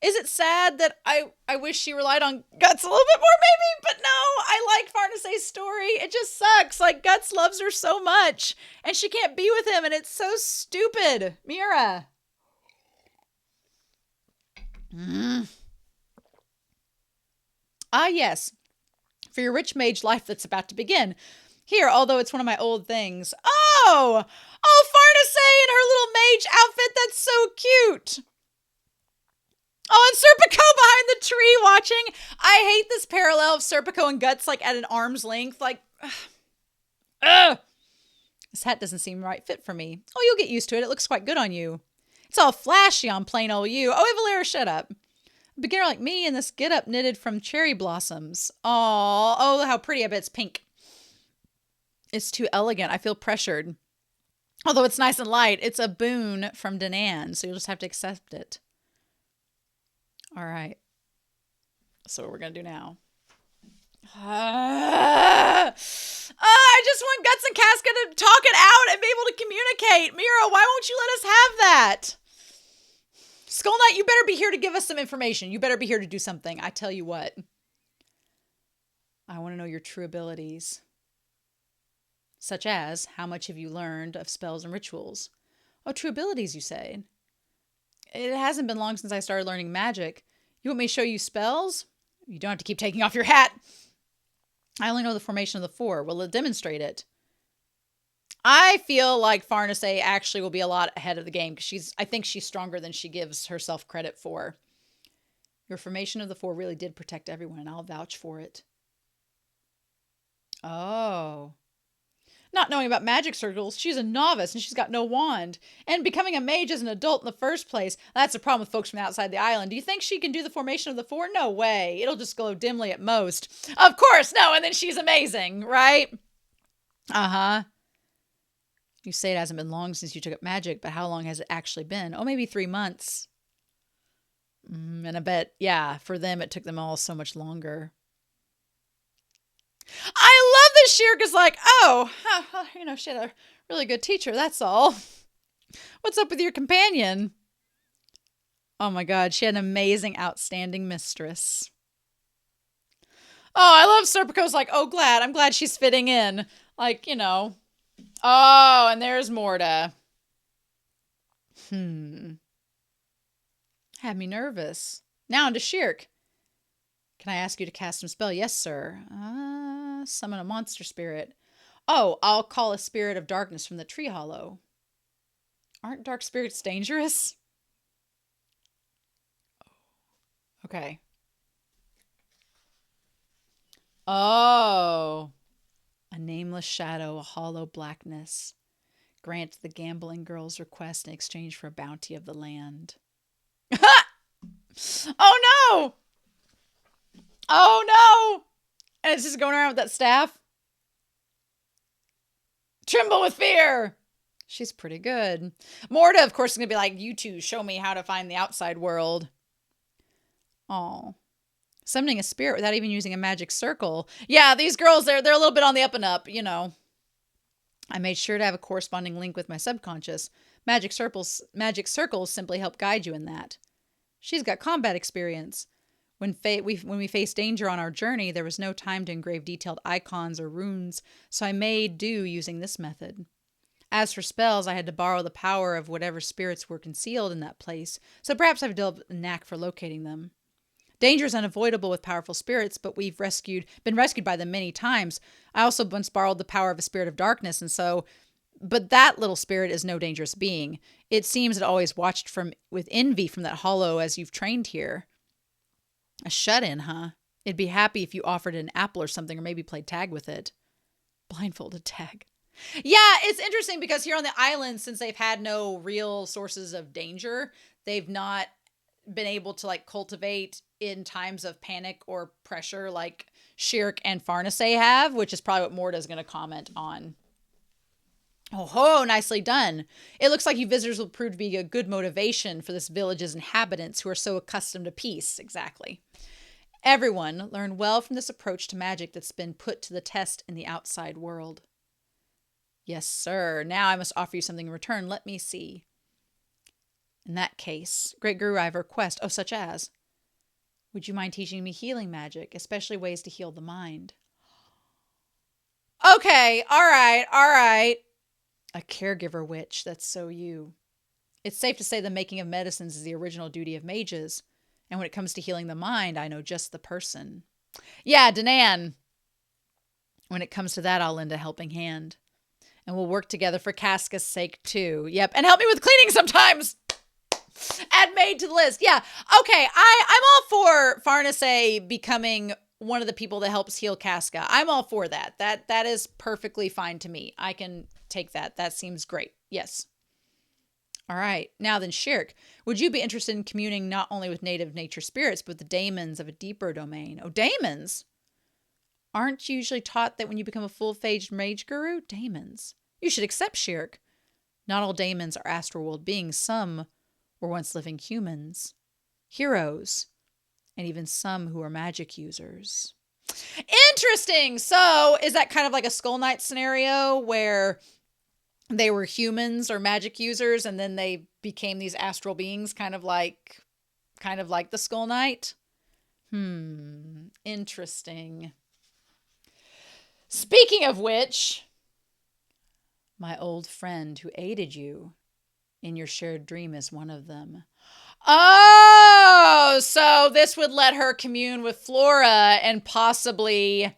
Is it sad that I wish she relied on Guts a little bit more, maybe? But no, I like Farnesay's story. It just sucks. Like, Guts loves her so much, and she can't be with him, and it's so stupid. Miura. Ah, yes. For your rich mage life that's about to begin. Here, although it's one of my old things. Oh! Oh, Farnesay in her little mage outfit. That's so cute. Oh, and Serpico behind the tree watching. I hate this parallel of Serpico and Guts like at an arm's length. Like, ugh. This hat doesn't seem right fit for me. Oh, you'll get used to it. It looks quite good on you. It's all flashy on plain old you. Oh, Evalera, shut up. A beginner like me in this get-up knitted from cherry blossoms. Oh, how pretty. I bet it's pink. It's too elegant. I feel pressured. Although it's nice and light, it's a boon from Danan, so you'll just have to accept it. All right. So what we're going to do now. I just want Guts and Casca to talk it out and be able to communicate. Mira, why won't you let us have that? Skull Knight, you better be here to give us some information. You better be here to do something. I tell you what. I want to know your true abilities. Such as, how much have you learned of spells and rituals? Oh, true abilities, you say? It hasn't been long since I started learning magic. You want me to show you spells? You don't have to keep taking off your hat. I only know the formation of the four. Will it demonstrate it? I feel like Farnesay actually will be a lot ahead of the game because I think she's stronger than she gives herself credit for. Your formation of the four really did protect everyone, and I'll vouch for it. Oh. Not knowing about magic circles, she's a novice and she's got no wand. And becoming a mage as an adult in the first place, that's a problem with folks from outside the island. Do you think she can do the formation of the four? No way. It'll just glow dimly at most. Of course, no. And then she's amazing, right? Uh-huh. You say it hasn't been long since you took up magic, but how long has it actually been? Oh, maybe 3 months. And I bet, yeah, for them, it took them all so much longer. I love that Shirk is like, oh, she had a really good teacher, that's all. What's up with your companion? Oh my God, she had an amazing, outstanding mistress. Oh, I love Serpico's like, oh, I'm glad she's fitting in. Like, Oh, and there's Morta. Had me nervous. Now on to Shirk. Can I ask you to cast some spell? Yes, sir. Summon a monster spirit. Oh, I'll call a spirit of darkness from the tree hollow. Aren't dark spirits dangerous? Okay. Oh. A nameless shadow, a hollow blackness. Grant the gambling girl's request in exchange for a bounty of the land. Oh no! Oh no! And it's just going around with that staff. Tremble with fear! She's pretty good. Morta, of course, is going to be like, you two show me how to find the outside world. Oh. Summoning a spirit without even using a magic circle. Yeah, these girls, they're a little bit on the up and up, I made sure to have a corresponding link with my subconscious. Magic circles simply help guide you in that. She's got combat experience. When we faced danger on our journey, there was no time to engrave detailed icons or runes, so I made do using this method. As for spells, I had to borrow the power of whatever spirits were concealed in that place, so perhaps I've developed a knack for locating them. Danger is unavoidable with powerful spirits, but we've been rescued by them many times. I also once borrowed the power of a spirit of darkness, but that little spirit is no dangerous being. It seems it always watched with envy from that hollow as you've trained here. A shut-in, huh? It'd be happy if you offered it an apple or something, or maybe played tag with it. Blindfolded tag. Yeah, it's interesting because here on the island, since they've had no real sources of danger, they've not been able to cultivate in times of panic or pressure like Shirk and Farnesay have, which is probably what Morta is going to comment on. Oh ho, nicely done. It looks like you visitors will prove to be a good motivation for this village's inhabitants who are so accustomed to peace. Exactly. Everyone learn well from this approach to magic that's been put to the test in the outside world. Yes, sir. Now I must offer you something in return. Let me see. In that case, Great Guru, I have a request. Oh, such as? Would you mind teaching me healing magic, especially ways to heal the mind? Okay, all right. A caregiver witch, that's so you. It's safe to say the making of medicines is the original duty of mages. And when it comes to healing the mind, I know just the person. Yeah, Danan. When it comes to that, I'll lend a helping hand. And we'll work together for Casca's sake, too. Yep, and help me with cleaning sometimes. Add maid to the list. Yeah, okay, I'm all for Farnesay becoming one of the people that helps heal Casca. I'm all for that. That is perfectly fine to me. I can take that. That seems great. Yes. All right. Now then, Shirk, would you be interested in communing not only with native nature spirits, but the daemons of a deeper domain? Oh, daemons? Aren't you usually taught that when you become a full-fledged mage guru? Daemons. You should accept, Shirk. Not all daemons are astral world beings. Some were once living humans, heroes, and even some who are magic users. Interesting. So is that kind of like a Skull Knight scenario where they were humans or magic users and then they became these astral beings, kind of like the Skull Knight? Interesting. Speaking of which, my old friend who aided you in your shared dream is one of them. Oh, so this would let her commune with Flora and possibly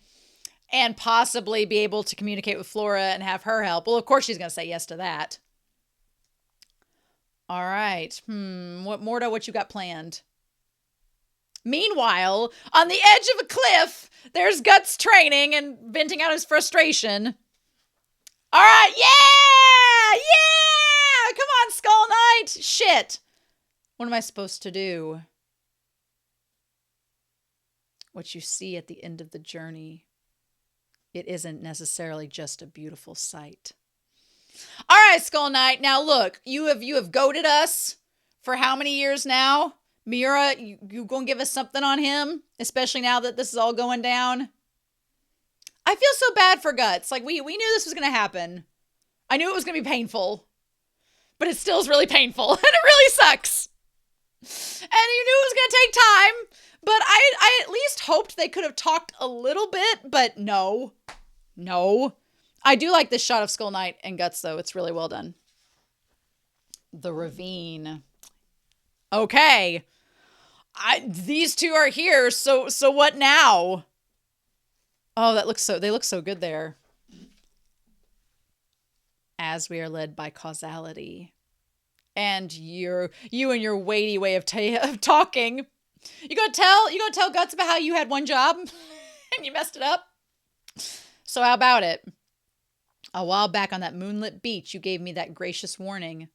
be able to communicate with Flora and have her help. Well, of course she's going to say yes to that. All right. Morta, what you got planned? Meanwhile, on the edge of a cliff, there's Guts training and venting out his frustration. All right. Yeah! Yeah! Come on, Skull Knight. Shit. What am I supposed to do? What you see at the end of the journey, it isn't necessarily just a beautiful sight. All right, Skull Knight. Now look, you have goaded us for how many years now? Miura, you gonna give us something on him, especially now that this is all going down? I feel so bad for Guts. Like, we knew this was gonna happen. I knew it was gonna be painful, but it still is really painful, and it really sucks. And you knew it was gonna take time, but I at least hoped they could have talked a little bit, but no. I do like this shot of Skull Knight and Guts, though. It's really well done. The ravine. Okay. These two are here, so what now? Oh, they look so good there. As we are led by causality. And you and your weighty way of talking. You gonna tell Guts about how you had one job and you messed it up? So how about it? A while back on that moonlit beach, you gave me that gracious warning.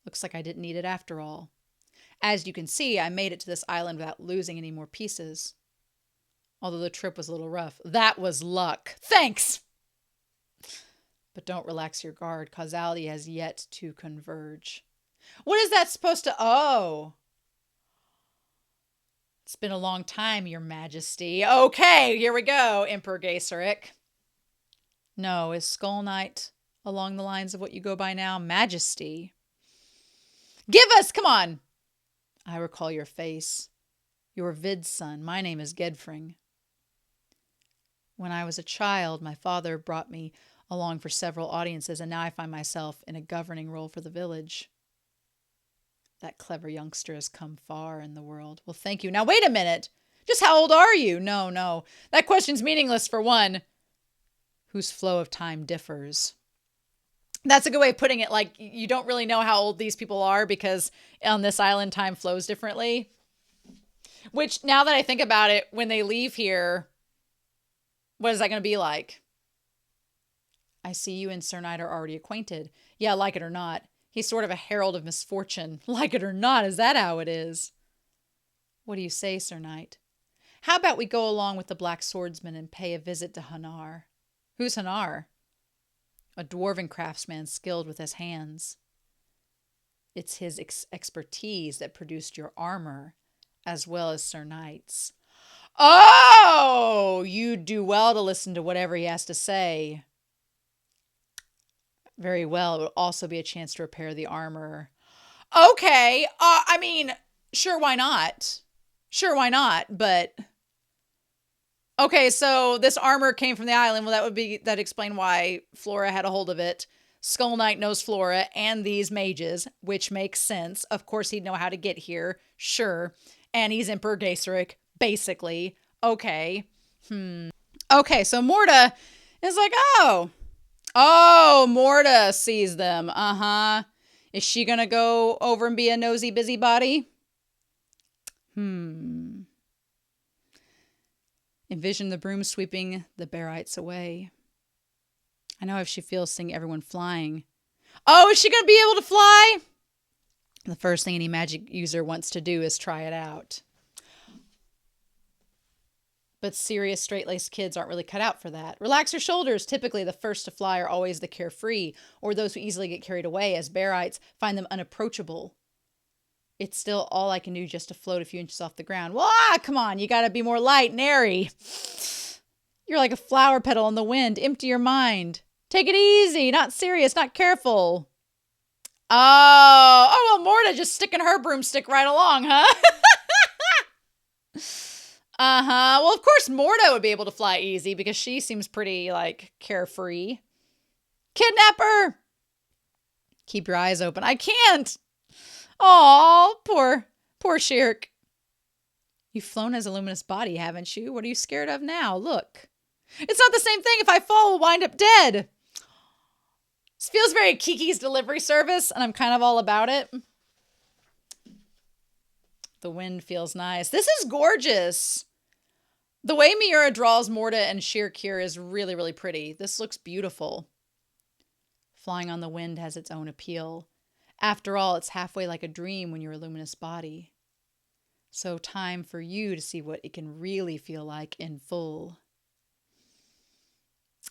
Looks like I didn't need it after all. As you can see, I made it to this island without losing any more pieces. Although the trip was a little rough. That was luck. Thanks! But don't relax your guard. Causality has yet to converge. What is that supposed to... Oh. It's been a long time, Your Majesty. Okay, here we go, Emperor Gesserit. No, is Skull Knight along the lines of what you go by now? Majesty. Give us, come on. I recall your face. Your Vid's son. My name is Gedfring. When I was a child, my father brought me along for several audiences, and now I find myself in a governing role for the village. That clever youngster has come far in the world. Well, thank you. Now, wait a minute. Just how old are you? No. That question's meaningless for one. Whose flow of time differs. That's a good way of putting it. Like, you don't really know how old these people are because on this island, time flows differently. Which, now that I think about it, when they leave here, what is that going to be like? I see you and Sir Knight are already acquainted. Yeah, like it or not. He's sort of a herald of misfortune. Like it or not, is that how it is? What do you say, Sir Knight? How about we go along with the Black Swordsman and pay a visit to Hanar? Who's Hanar? A dwarven craftsman skilled with his hands. It's his expertise that produced your armor, as well as Sir Knight's. Oh! You'd do well to listen to whatever he has to say. Very well. It would also be a chance to repair the armor. Okay. I mean, sure, why not? But... Okay, so this armor came from the island. Well, that'd explain why Flora had a hold of it. Skull Knight knows Flora and these mages, which makes sense. Of course, he'd know how to get here. Sure. And he's Emperor Gesserit, basically. Okay. Okay, so Morta is like, Oh, Morta sees them. Uh-huh. Is she gonna go over and be a nosy busybody? Envision the broom sweeping the Barites away. I know how she feels seeing everyone flying. Oh, is she going to be able to fly? The first thing any magic user wants to do is try it out. But serious straight-laced kids aren't really cut out for that. Relax your shoulders. Typically, the first to fly are always the carefree, or those who easily get carried away, as Barites find them unapproachable. It's still all I can do just to float a few inches off the ground. Well, come on. You got to be more light and airy. You're like a flower petal in the wind. Empty your mind. Take it easy. Not serious. Not careful. Oh, well, Morta just sticking her broomstick right along, huh? Uh-huh. Well, of course, Morta would be able to fly easy because she seems pretty, like, carefree. Kidnapper! Keep your eyes open. I can't. Aw, poor Shirk. You've flown as a luminous body, haven't you? What are you scared of now? Look. It's not the same thing. If I fall, we'll wind up dead. This feels very Kiki's Delivery Service, and I'm kind of all about it. The wind feels nice. This is gorgeous. The way Miura draws Morta and Shirk here is really, really pretty. This looks beautiful. Flying on the wind has its own appeal. After all, it's halfway like a dream when you're a luminous body. So time for you to see what it can really feel like in full.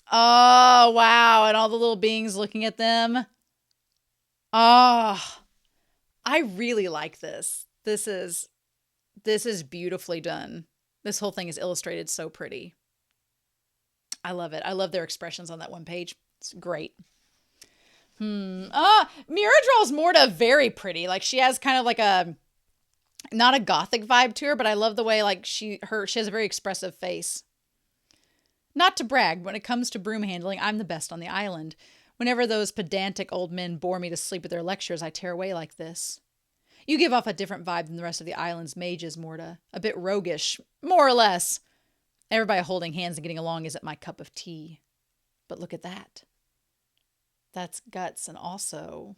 Oh, wow. And all the little beings looking at them. Oh, I really like this. This is beautifully done. This whole thing is illustrated so pretty. I love it. I love their expressions on that one page. It's great. Miura draws Morta very pretty. Like she has kind of like not a gothic vibe to her, but I love the way like she has a very expressive face. Not to brag, when it comes to broom handling, I'm the best on the island. Whenever those pedantic old men bore me to sleep with their lectures, I tear away like this. You give off a different vibe than the rest of the island's mages, Morta. A bit roguish, more or less. Everybody holding hands and getting along isn't my cup of tea. But look at that. That's guts, and also...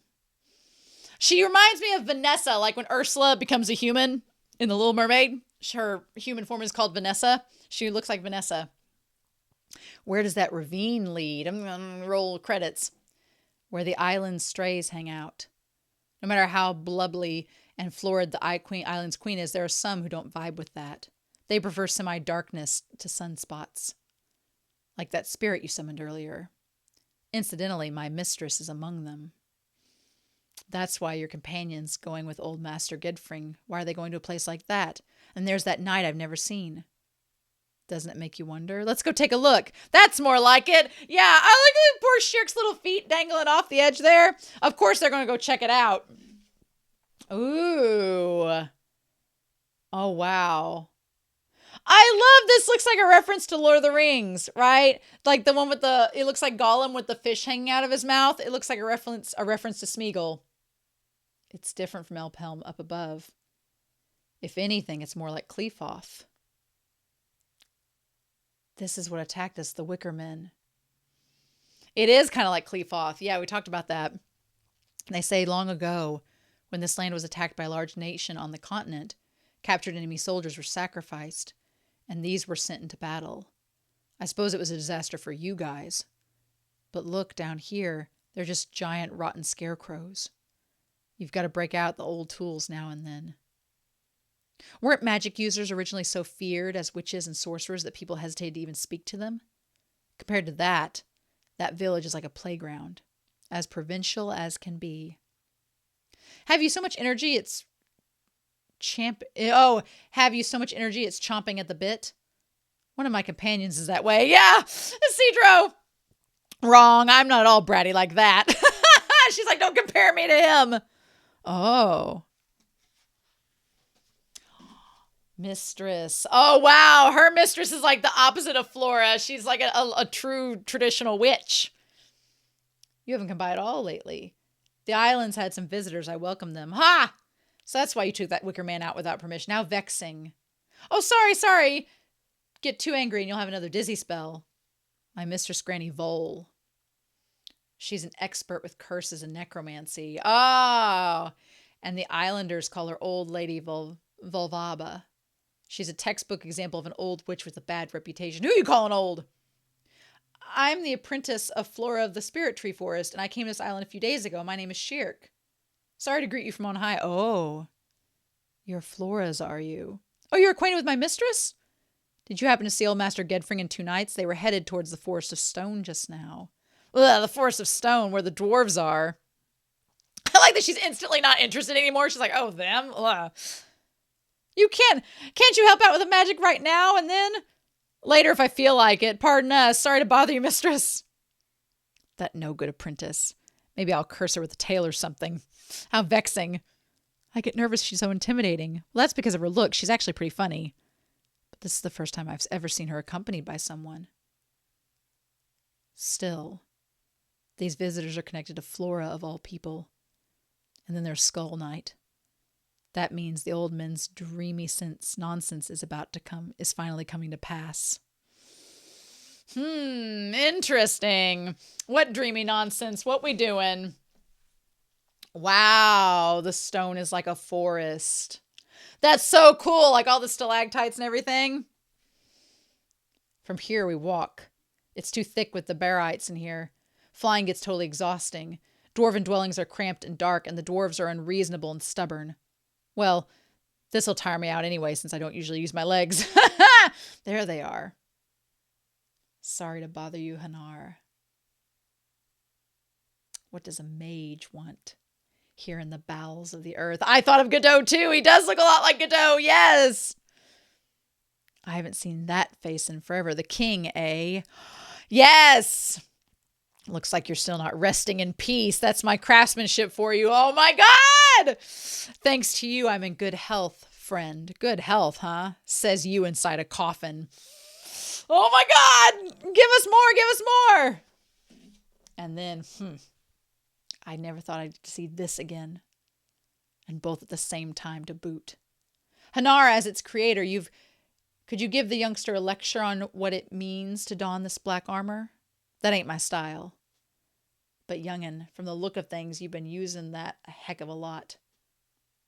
She reminds me of Vanessa, like when Ursula becomes a human in The Little Mermaid. Her human form is called Vanessa. She looks like Vanessa. Where does that ravine lead? I'm going to roll credits. Where the island's strays hang out. No matter how blubbly and florid the island's queen is, there are some who don't vibe with that. They prefer semi-darkness to sunspots. Like that spirit you summoned earlier. Incidentally, my mistress is among them. That's why your companion's going with old Master Gedfring. Why are they going to a place like that? And there's that knight I've never seen. Doesn't it make you wonder? Let's go take a look. That's more like it. Yeah, I like the poor Shirk's little feet dangling off the edge there. Of course they're going to go check it out. Ooh. Oh, wow. I love this. Looks like a reference to Lord of the Rings, right? Like the one with it looks like Gollum with the fish hanging out of his mouth. It looks like a reference to Smeagol. It's different from Elphelm up above. If anything, it's more like Cleofoth. This is what attacked us, the Wicker Men. It is kind of like Cleofoth. Yeah, we talked about that. They say long ago, when this land was attacked by a large nation on the continent, captured enemy soldiers were sacrificed, and these were sent into battle. I suppose it was a disaster for you guys. But look, down here, they're just giant rotten scarecrows. You've got to break out the old tools now and then. Weren't magic users originally so feared as witches and sorcerers that people hesitated to even speak to them? Compared to that village is like a playground, as provincial as can be. Have you so much energy it's chomping at the bit? One of my companions is that way. Yeah, Cedro. Wrong. I'm not at all bratty like that. She's like, don't compare me to him. Oh. Mistress. Oh, wow. Her mistress is like the opposite of Flora. She's like a true traditional witch. You haven't come by at all lately. The island's had some visitors. I welcomed them. Ha! So that's why you took that Wicker Man out without permission. How vexing. Oh, sorry. Get too angry and you'll have another dizzy spell. My Mistress Granny Vole. She's an expert with curses and necromancy. Oh! And the islanders call her Old Lady Volvaba. She's a textbook example of an old witch with a bad reputation. Who are you calling old? I'm the apprentice of Flora of the Spirit Tree Forest, and I came to this island a few days ago. My name is Shirk. Sorry to greet you from on high. Oh, you're Flora's, are you? Oh, you're acquainted with my mistress? Did you happen to see old Master Gedfring and two knights? They were headed towards the Forest of Stone just now. Ugh, the Forest of Stone, where the dwarves are. I like that she's instantly not interested anymore. She's like, oh, them? Ugh. Can't you help out with the magic right now and then? Later if I feel like it. Pardon us. Sorry to bother you, mistress. That no good apprentice. Maybe I'll curse her with a tail or something. How vexing. I get nervous she's so intimidating. Well, that's because of her look. She's actually pretty funny. But this is the first time I've ever seen her accompanied by someone. Still, these visitors are connected to Flora of all people. And then there's Skull Knight. That means the old man's dreamy nonsense is finally coming to pass. Interesting. What dreamy nonsense? What we doing? Wow, the stone is like a forest. That's so cool, like all the stalactites and everything. From here we walk. It's too thick with the barites in here. Flying gets totally exhausting. Dwarven dwellings are cramped and dark, and the dwarves are unreasonable and stubborn. Well, this'll tire me out anyway, since I don't usually use my legs. There they are. Sorry to bother you, Hanar. What does a mage want? Here in the bowels of the earth. I thought of Godot too. He does look a lot like Godot. Yes. I haven't seen that face in forever. The king, eh? Yes. Looks like you're still not resting in peace. That's my craftsmanship for you. Oh my God. Thanks to you, I'm in good health, friend. Good health, huh? Says you inside a coffin. Oh my God. Give us more. Give us more. And then, I never thought I'd see this again. And both at the same time to boot. Hanar, as its creator, could you give the youngster a lecture on what it means to don this black armor? That ain't my style. But youngin', from the look of things, you've been using that a heck of a lot.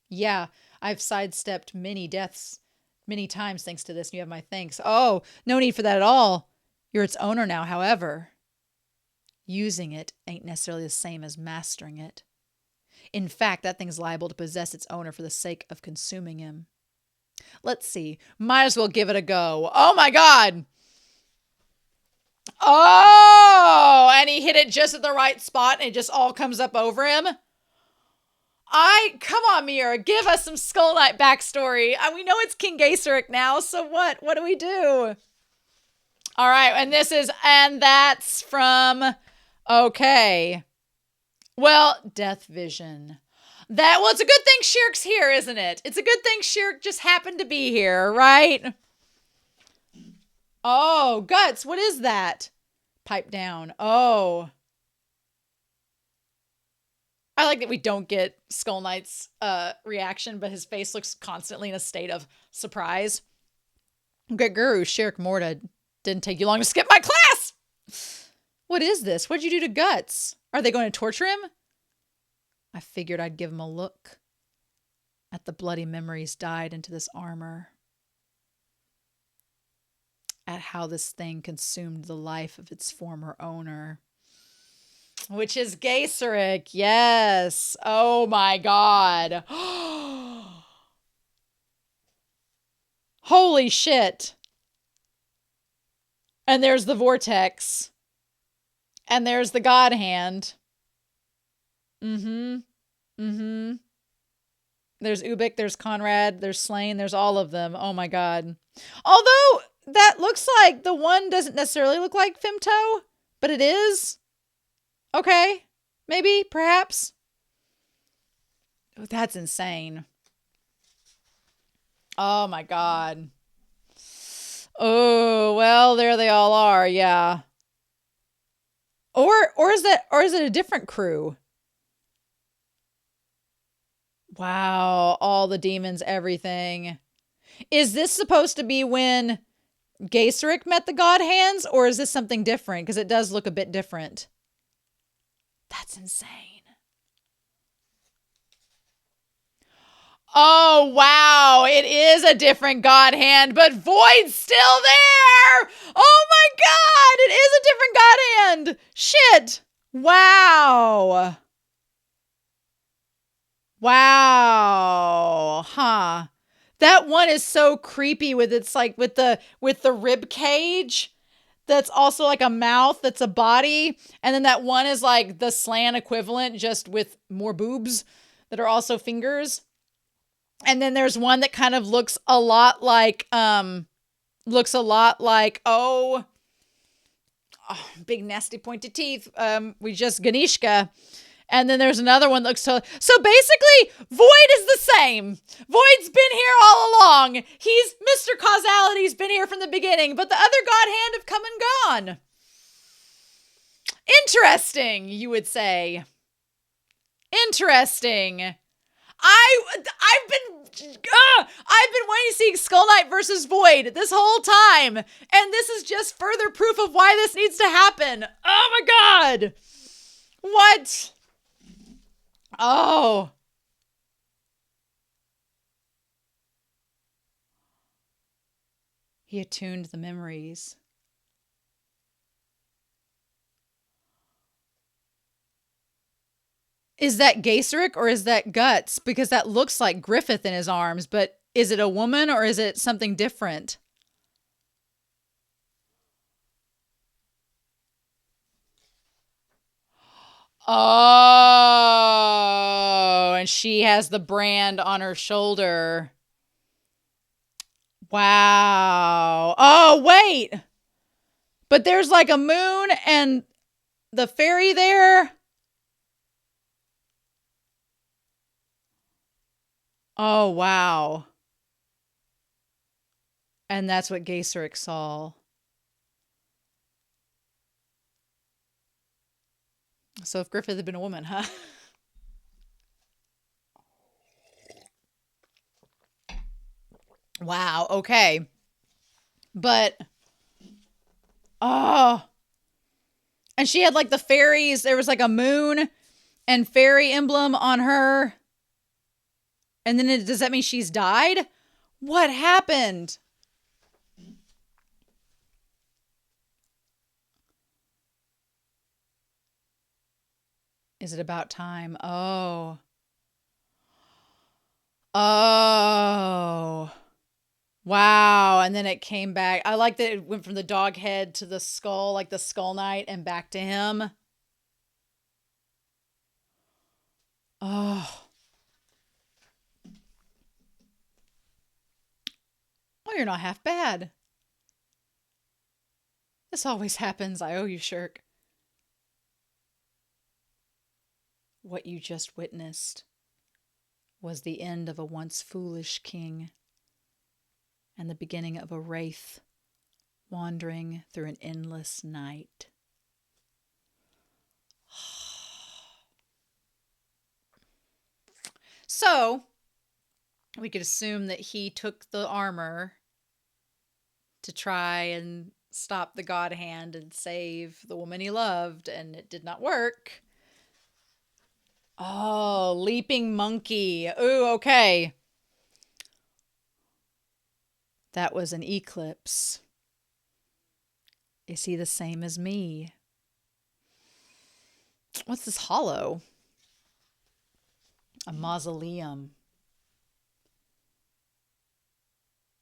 Yeah, I've sidestepped many deaths many times thanks to this, and you have my thanks. Oh, no need for that at all. You're its owner now, however. Using it ain't necessarily the same as mastering it. In fact, that thing's liable to possess its owner for the sake of consuming him. Let's see. Might as well give it a go. Oh my God! Oh! And he hit it just at the right spot and it just all comes up over him. Come on, Miura, give us some Skull Knight backstory. We know it's King Gaiseric now, so what? What do we do? All right, and that's from, okay. Well, Death Vision. It's a good thing Shirk's here, isn't it? It's a good thing Shirk just happened to be here, right? Oh, Guts, what is that? Pipe down. Oh. I like that we don't get Skull Knight's reaction, but his face looks constantly in a state of surprise. Great Guru, Shirk Morta, didn't take you long to skip my class! What is this? What'd you do to Guts? Are they going to torture him? I figured I'd give him a look at the bloody memories dyed into this armor. At how this thing consumed the life of its former owner. Which is Gaiseric, yes. Oh my God. Holy shit. And there's the vortex. And there's the God hand. There's Ubik, there's Conrad, there's Slain, there's all of them. Oh my God. Although that looks like the one doesn't necessarily look like Femto, but it is. Okay. Maybe, perhaps. Oh, that's insane. Oh my God. Oh, well, there they all are, yeah. Or is it a different crew? Wow, all the demons, everything. Is this supposed to be when Gaiseric met the God Hands, or is this something different? Because it does look a bit different. That's insane. Oh, wow. It is a different God Hand, but Void's still there. Oh my God. It is a different God Hand. Shit. Wow. Wow. Huh. That one is so creepy with its like with the rib cage. That's also like a mouth that's a body. And then that one is like the Slan equivalent, just with more boobs that are also fingers. And then there's one that kind of looks a lot like, big nasty pointed teeth. Ganishka. And then there's another one that looks so basically, Void is the same. Void's been here all along. He's Mr. Causality's been here from the beginning, but the other God Hand have come and gone. Interesting, you would say. Interesting. I've been waiting to see Skull Knight versus Void this whole time, and this is just further proof of why this needs to happen. Oh my god! What? Oh. He attuned the memories. Is that Gaiseric or is that Guts? Because that looks like Griffith in his arms, but is it a woman or is it something different? Oh, and she has the brand on her shoulder. Wow. Oh, wait. But there's like a moon and the fairy there. Oh, wow. And that's what Gaiseric saw. So if Griffith had been a woman, huh? Wow, okay. But, oh. And she had like the fairies. There was like a moon and fairy emblem on her. And then does that mean she's died? What happened? Is it about time? Oh. Oh. Wow. And then it came back. I like that it went from the dog head to the skull, like the Skull Knight, and back to him. Oh. Oh, you're not half bad. This always happens. I owe you, Shirk. What you just witnessed was the end of a once foolish king and the beginning of a wraith wandering through an endless night. So, we could assume that he took the armor to try and stop the God Hand and save the woman he loved, and it did not work. Oh, leaping monkey. Ooh, okay. That was an eclipse. Is he the same as me? What's this hollow? A mausoleum.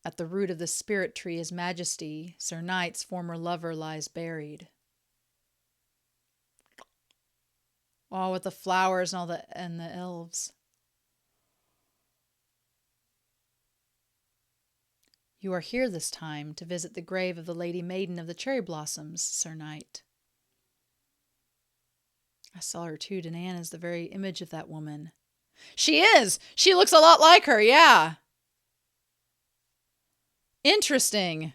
At the root of the spirit tree, His Majesty, Sir Knight's former lover, lies buried. Oh, with the flowers and all the elves. You are here this time to visit the grave of the Lady Maiden of the Cherry Blossoms, Sir Knight. I saw her too. Danan is the very image of that woman. She is! She looks a lot like her, yeah. Interesting.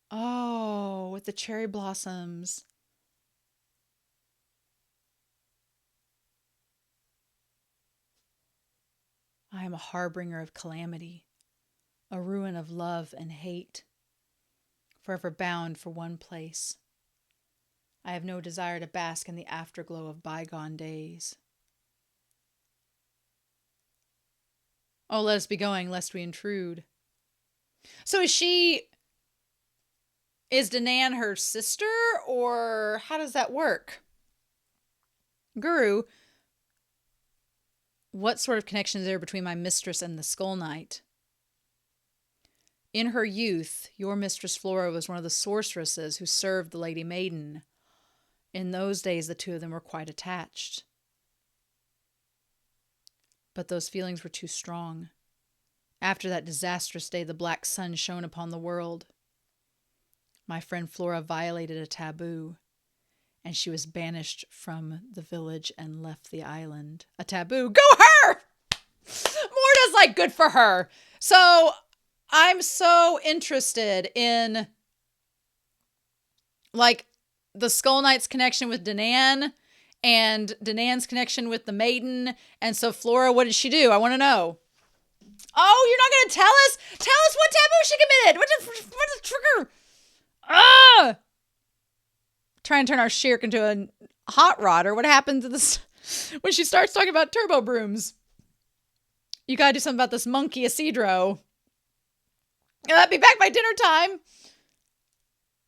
Oh, with the cherry blossoms. I am a harbinger of calamity, a ruin of love and hate, forever bound for one place. I have no desire to bask in the afterglow of bygone days. Oh, let us be going, lest we intrude. So is Danan her sister, or how does that work? Guru, what sort of connection is there between my mistress and the Skull Knight? In her youth, your mistress Flora was one of the sorceresses who served the Lady Maiden. In those days, the two of them were quite attached. But those feelings were too strong. After that disastrous day, the black sun shone upon the world. My friend Flora violated a taboo, and she was banished from the village and left the island. A taboo. Go her! Morta's like, good for her. So I'm so interested in, like, the Skull Knight's connection with Danan and Danan's connection with the maiden. And so Flora, what did she do? I want to know. Oh, you're not going to tell us? Tell us what taboo she committed. What the trigger? Ah! Trying to turn our Shirk into a hot rod, or what happened to this when she starts talking about turbo brooms? You gotta do something about this monkey Isidro. And I'll be back by dinner time.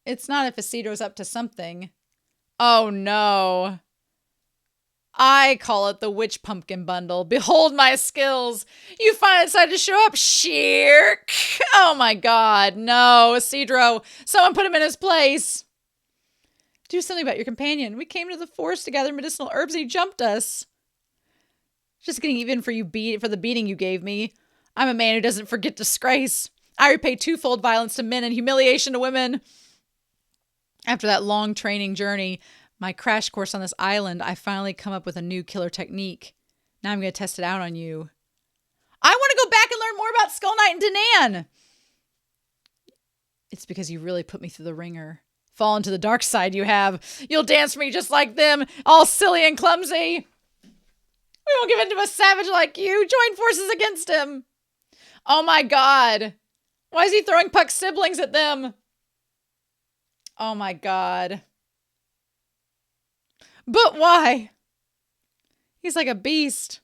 It's not if Isidro's up to something. Oh no. I call it the witch pumpkin bundle. Behold my skills. You finally decided to show up, Shirk. Oh my god, no. Isidro, someone put him in his place. Do something about your companion. We came to the forest to gather medicinal herbs and he jumped us. Just getting even for for the beating you gave me. I'm a man who doesn't forget disgrace. I repay twofold violence to men and humiliation to women. After that long training journey, my crash course on this island, I finally come up with a new killer technique. Now I'm going to test it out on you. I want to go back and learn more about Skull Knight and Danan. It's because you really put me through the ringer. Fall into the dark side you have. You'll dance for me just like them, all silly and clumsy. We won't give in to a savage like you. Join forces against him. Oh my god. Why is he throwing Puck's siblings at them? Oh my god. But why? He's like a beast.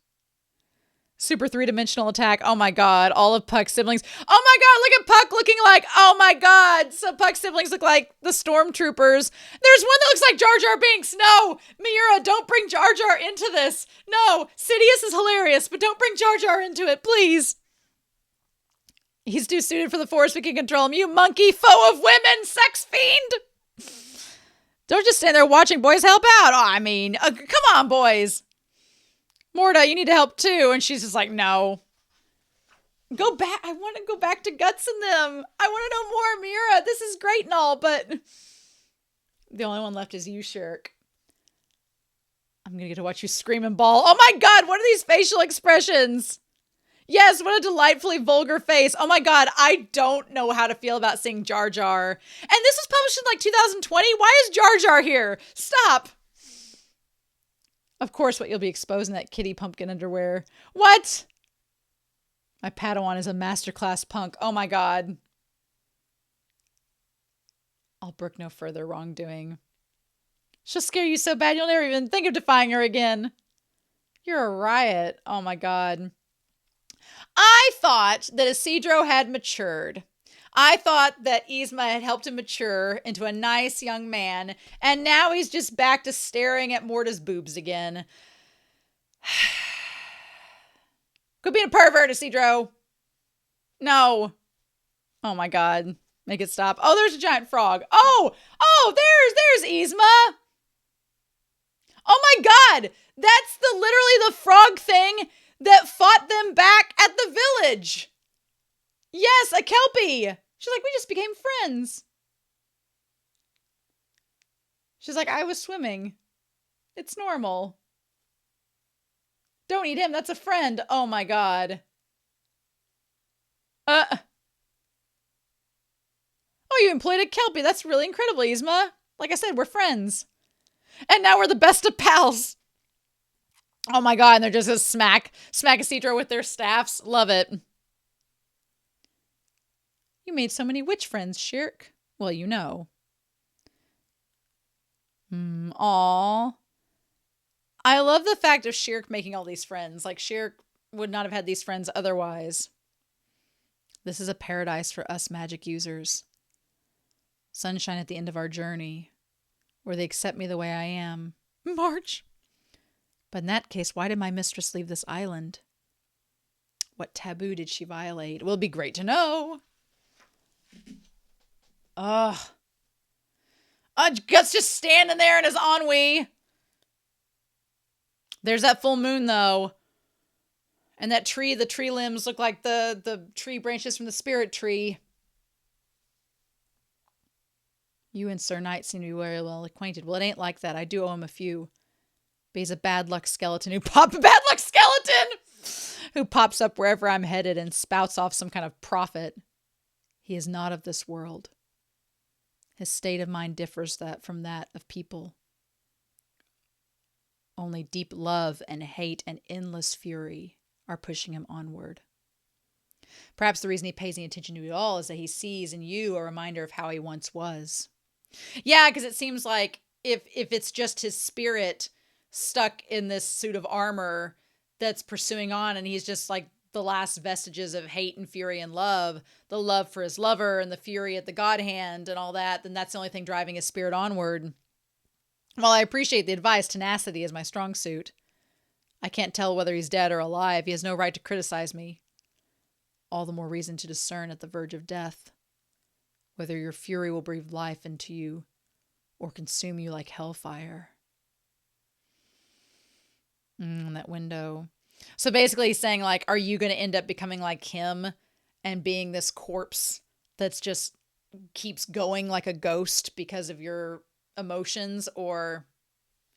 Super three-dimensional attack. Oh my god. All of Puck's siblings. Oh my god, look at Puck looking like, oh my god. So Puck's siblings look like the stormtroopers. There's one that looks like Jar Jar Binks. No, Miura, don't bring Jar Jar into this. No, Sidious is hilarious, but don't bring Jar Jar into it, please. He's too suited for the Force. We can control him. You monkey, foe of women, sex fiend. Don't just stand there watching. Boys, help out. Oh, I mean, come on, boys. Morta, you need to help too. And she's just like, no. Go back. I want to go back to Guts and them. I want to know more, Miura. This is great and all, but the only one left is you, Shirk. I'm going to get to watch you scream and bawl. Oh my god, what are these facial expressions? Yes, what a delightfully vulgar face. Oh my god, I don't know how to feel about seeing Jar Jar. And this was published in like 2020. Why is Jar Jar here? Stop. Of course, what you'll be exposed in that kitty pumpkin underwear. What? My Padawan is a masterclass punk. Oh my god. I'll brook no further wrongdoing. She'll scare you so bad you'll never even think of defying her again. You're a riot. Oh my god. I thought that Isidro had matured. I thought that Yzma had helped him mature into a nice young man, and now he's just back to staring at Morta's boobs again. Quit being a pervert, Isidro. No. Oh my god. Make it stop. Oh, there's a giant frog. Oh, there's Yzma. Oh my god. That's literally the frog thing that fought them back at the village. Yes, a Kelpie. She's like, we just became friends. She's like, I was swimming. It's normal. Don't eat him. That's a friend. Oh my god. Oh, you employed a Kelpie. That's really incredible, Yzma. Like I said, we're friends. And now we're the best of pals. Oh my god, and they're just gonna smack Isidro with their staffs. Love it. You made so many witch friends, Shirk. Well, you know. Aw. I love the fact of Shirk making all these friends. Like, Shirk would not have had these friends otherwise. This is a paradise for us magic users. Sunshine at the end of our journey, where they accept me the way I am. March. But in that case, why did my mistress leave this island? What taboo did she violate? It will be great to know. Ugh. Guts just standing there in his ennui. There's that full moon, though. And that tree, the tree limbs look like the tree branches from the spirit tree. You and Sir Knight seem to be very well acquainted. Well, it ain't like that. I do owe him a few. But he's a bad luck skeleton who pops up wherever I'm headed and spouts off some kind of prophet. He is not of this world. His state of mind differs from that of people. Only deep love and hate and endless fury are pushing him onward. Perhaps the reason he pays any attention to it all is that he sees in you a reminder of how he once was. Yeah, because it seems like if it's just his spirit stuck in this suit of armor that's pursuing on, and he's just like the last vestiges of hate and fury and love, the love for his lover and the fury at the God hand and all that, then that's the only thing driving his spirit onward. While I appreciate the advice, tenacity is my strong suit. I can't tell whether he's dead or alive. He has no right to criticize me. All the more reason to discern at the verge of death whether your fury will breathe life into you or consume you like hellfire. That window. So basically he's saying, like, are you going to end up becoming like him and being this corpse that's just keeps going like a ghost because of your emotions, or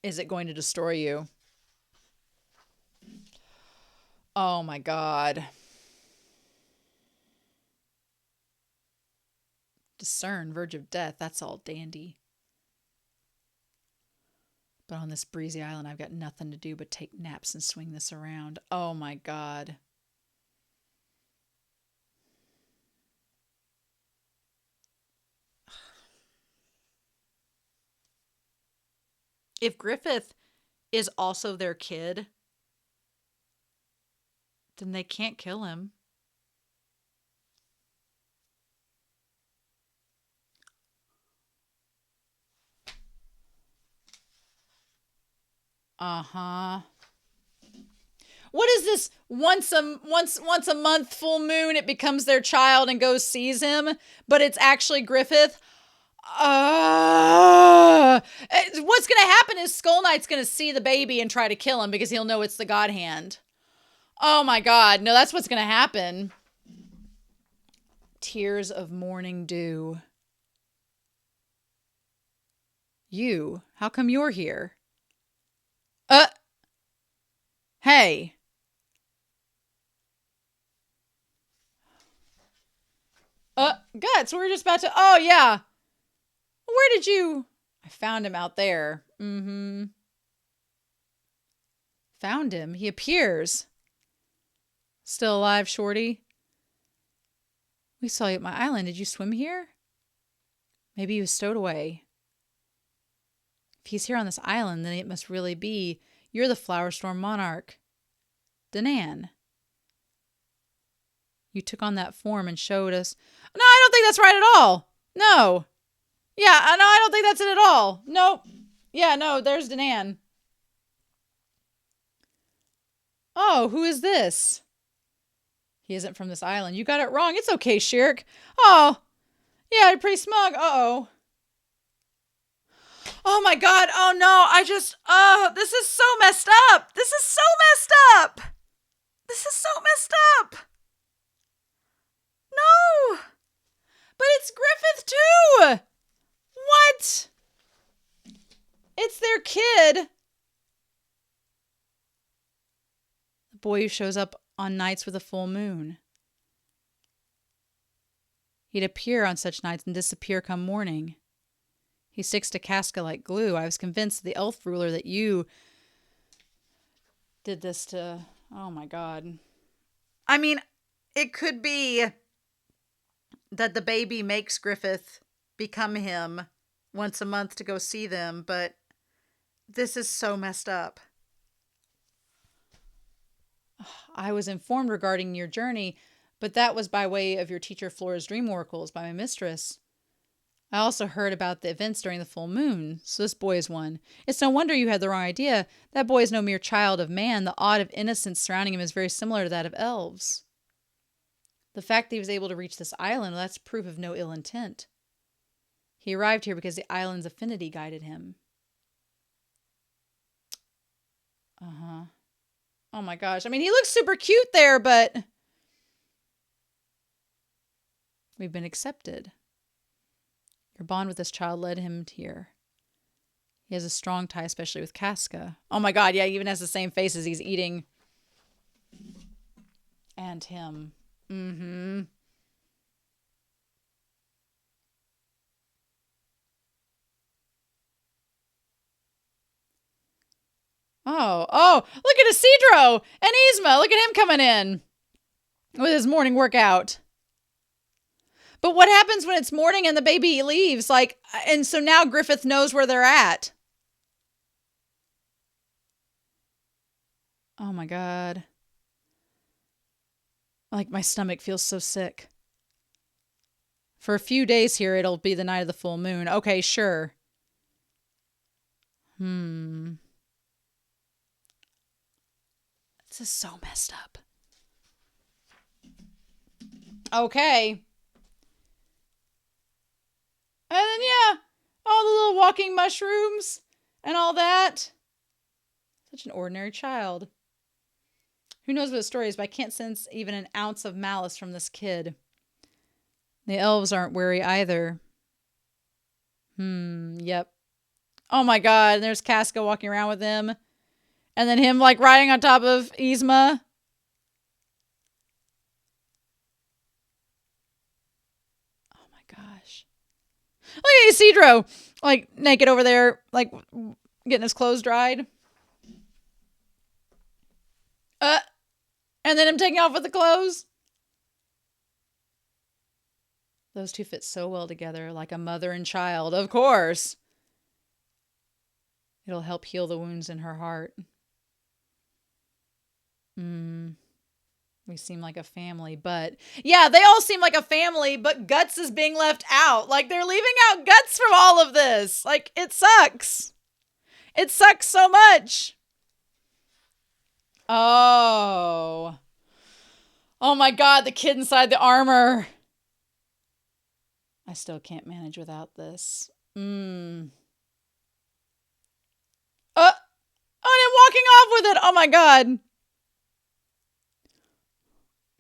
is it going to destroy you? Oh my God. Discern, verge of death, that's all dandy. But on this breezy island, I've got nothing to do but take naps and swing this around. Oh my God. If Griffith is also their kid, then they can't kill him. Uh-huh. What is this? Once a month full moon, it becomes their child and goes sees him, but it's actually Griffith. What's gonna happen is Skull Knight's gonna see the baby and try to kill him because he'll know it's the God Hand. Oh my God, no, that's what's gonna happen. Tears of morning dew. You? How come you're here? Hey. Guts, we were just about to... Oh, yeah. Where did you... I found him out there. Mm-hmm. Found him. He appears. Still alive, Shorty? We saw you at my island. Did you swim here? Maybe he was stowed away. If he's here on this island, then it must really be... You're the Flower Storm Monarch. Danan. You took on that form and showed us... No, I don't think that's right at all. No. Yeah, no, I don't think that's it at all. Nope. Yeah, no, there's Danan. Oh, who is this? He isn't from this island. You got it wrong. It's okay, Shirk. Oh, yeah, you're pretty smug. Uh-oh. Oh my God. Oh no, this is so messed up. This is so messed up. This is so messed up. No. But it's Griffith too. What? It's their kid. The boy who shows up on nights with a full moon. He'd appear on such nights and disappear come morning. He sticks to Casca like glue. I was convinced the elf ruler that you did this to... Oh my God. I mean, it could be that the baby makes Griffith become him once a month to go see them, but this is so messed up. I was informed regarding your journey, but that was by way of your teacher Flora's dream oracles by my mistress. I also heard about the events during the full moon, so this boy is one. It's no wonder you had the wrong idea. That boy is no mere child of man. The awe of innocence surrounding him is very similar to that of elves. The fact that he was able to reach this island, well, that's proof of no ill intent. He arrived here because the island's affinity guided him. Uh-huh. Oh my gosh. I mean, he looks super cute there, but... We've been accepted. Your bond with this child led him here. He has a strong tie, especially with Casca. Oh my God, yeah, he even has the same face as he's eating. And him. Mm-hmm. Oh, look at Isidro and Yzma. Look at him coming in with his morning workout. But what happens when it's morning and the baby leaves? Like, and so now Griffith knows where they're at. Oh my God. Like, my stomach feels so sick. For a few days here, it'll be the night of the full moon. Okay, sure. This is so messed up. Okay. And then, yeah, all the little walking mushrooms and all that. Such an ordinary child. Who knows what the story is, but I can't sense even an ounce of malice from this kid. The elves aren't wary either. Yep. Oh my God, and there's Casca walking around with him. And then him, like, riding on top of Yzma. Oh my gosh. Look at Isidro, like, naked over there, like, getting his clothes dried. And then him taking off with the clothes. Those two fit so well together, like a mother and child, of course. It'll help heal the wounds in her heart. We seem like a family, but... Yeah, they all seem like a family, but Guts is being left out. Like, they're leaving out Guts from all of this. Like, it sucks. It sucks so much. Oh. Oh my God, the kid inside the armor. I still can't manage without this. Oh, and I'm walking off with it. Oh my God.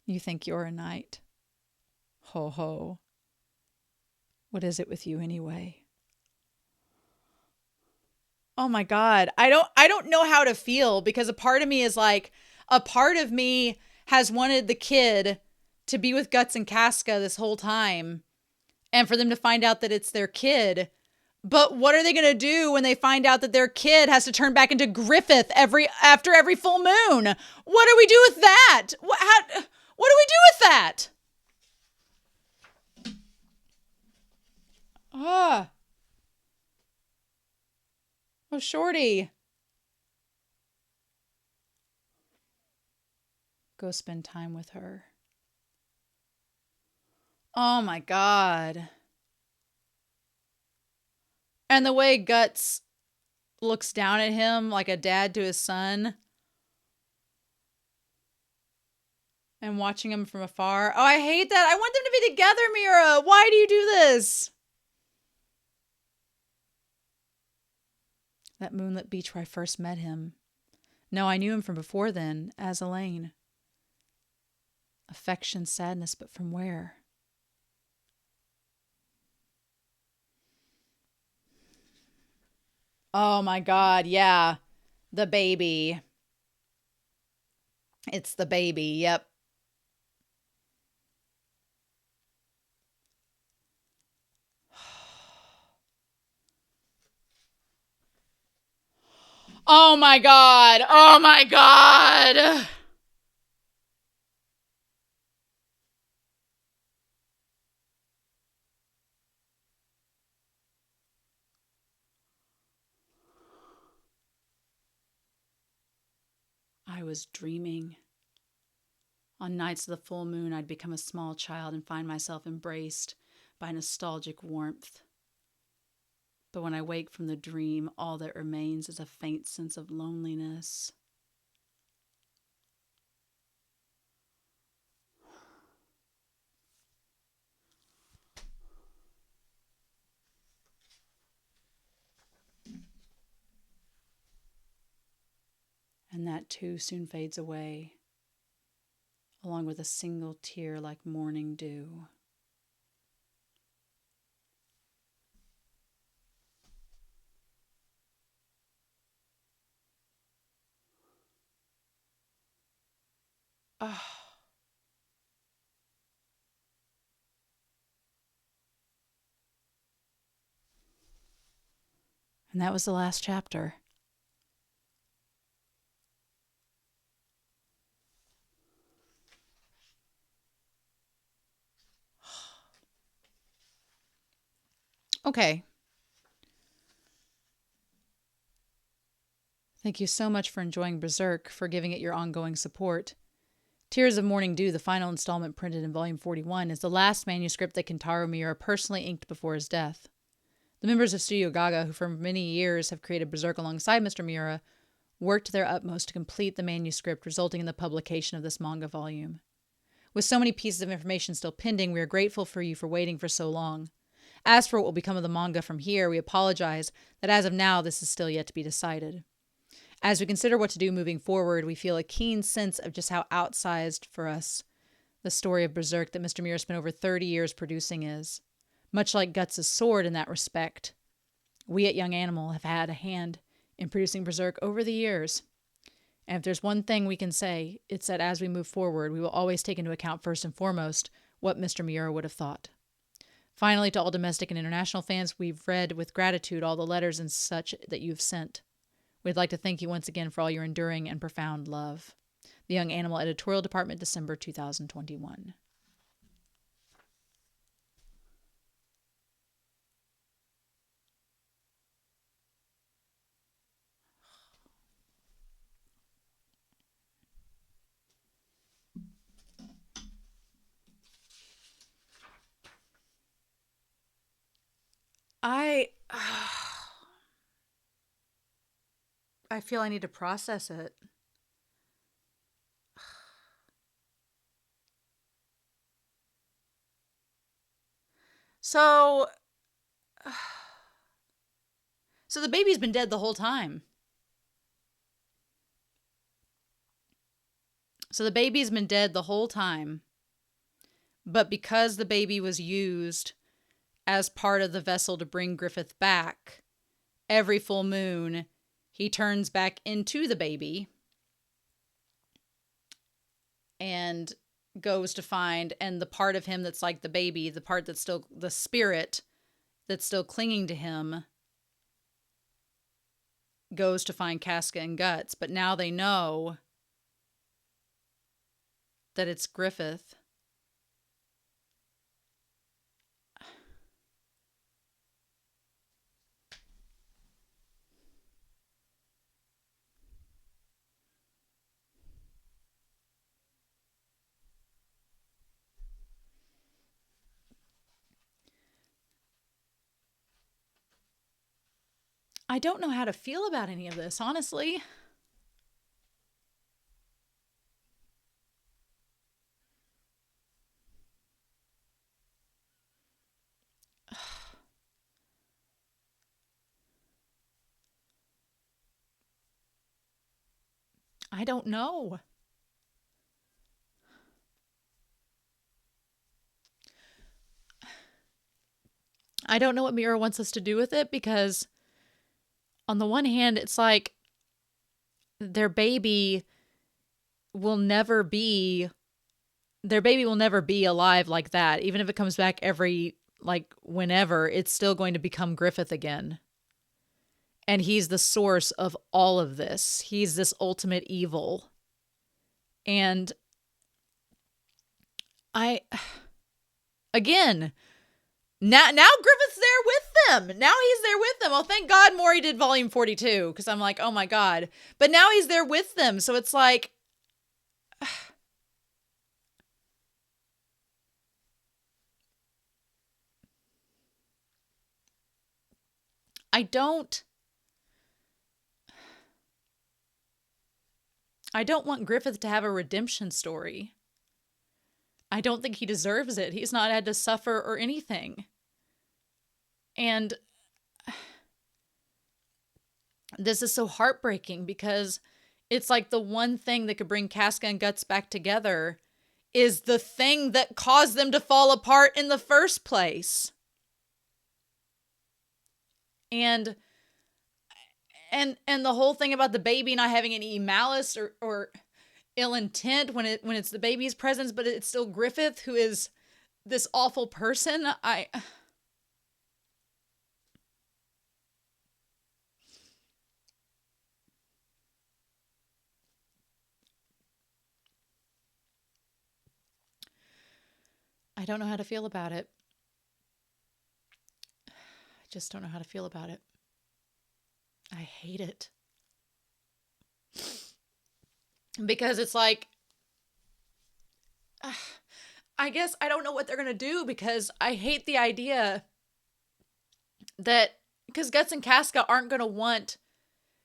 You think you're a knight? Ho ho. What is it with you anyway? Oh my God. I don't know how to feel, because a part of me is like, a part of me has wanted the kid to be with Guts and Casca this whole time, and for them to find out that it's their kid. But what are they going to do when they find out that their kid has to turn back into Griffith after every full moon? What do we do with that? What do we do with that? Oh, Shorty. Go spend time with her. Oh my God. And the way Guts looks down at him like a dad to his son. And watching him from afar. Oh, I hate that. I want them to be together, Miura. Why do you do this? That moonlit beach where I first met him. No, I knew him from before then, as Elaine. Affection, sadness, but from where? Oh my God, yeah. The baby. It's the baby, yep. Oh my God. Oh my God. I was dreaming. On nights of the full moon, I'd become a small child and find myself embraced by nostalgic warmth. But when I wake from the dream, all that remains is a faint sense of loneliness. And that too soon fades away, along with a single tear like morning dew. Oh. And that was the last chapter. Okay. Thank you so much for enjoying Berserk, for giving it your ongoing support. Tears of Morning Dew, the final installment printed in Volume 41, is the last manuscript that Kentaro Miura personally inked before his death. The members of Studio Gaga, who for many years have created Berserk alongside Mr. Miura, worked their utmost to complete the manuscript, resulting in the publication of this manga volume. With so many pieces of information still pending, we are grateful for you for waiting for so long. As for what will become of the manga from here, we apologize that as of now this is still yet to be decided. As we consider what to do moving forward, we feel a keen sense of just how outsized for us the story of Berserk that Mr. Miura spent over 30 years producing is. Much like Guts' sword in that respect, we at Young Animal have had a hand in producing Berserk over the years. And if there's one thing we can say, it's that as we move forward, we will always take into account first and foremost what Mr. Miura would have thought. Finally, to all domestic and international fans, we've read with gratitude all the letters and such that you've sent. We'd like to thank you once again for all your enduring and profound love. The Young Animal Editorial Department, December 2021. I feel I need to process it. So the baby's been dead the whole time. So the baby's been dead the whole time. But because the baby was used as part of the vessel to bring Griffith back, every full moon, he turns back into the baby and goes to find, and the part of him that's like the baby, the part that's still the spirit that's still clinging to him, goes to find Casca and Guts. But now they know that it's Griffith. I don't know how to feel about any of this, honestly. I don't know. I don't know what Miura wants us to do with it, because on the one hand, it's like their baby will never be alive like that. Even if it comes back whenever, it's still going to become Griffith again. And he's the source of all of this. He's this ultimate evil. And again, now Griffith's there with them. Now he's there with them. Oh, thank God Mori did volume 42, because I'm like, oh my God. But now he's there with them. So it's like, I don't want Griffith to have a redemption story. I don't think he deserves it. He's not had to suffer or anything. And this is so heartbreaking, because it's like the one thing that could bring Casca and Guts back together is the thing that caused them to fall apart in the first place. And the whole thing about the baby not having any malice or ill intent when it's the baby's presence, but it's still Griffith who is this awful person. I don't know how to feel about it. just don't know how to feel about it. I hate it. Because it's like, I guess I don't know what they're going to do, because I hate the idea that, because Guts and Casca aren't going to want,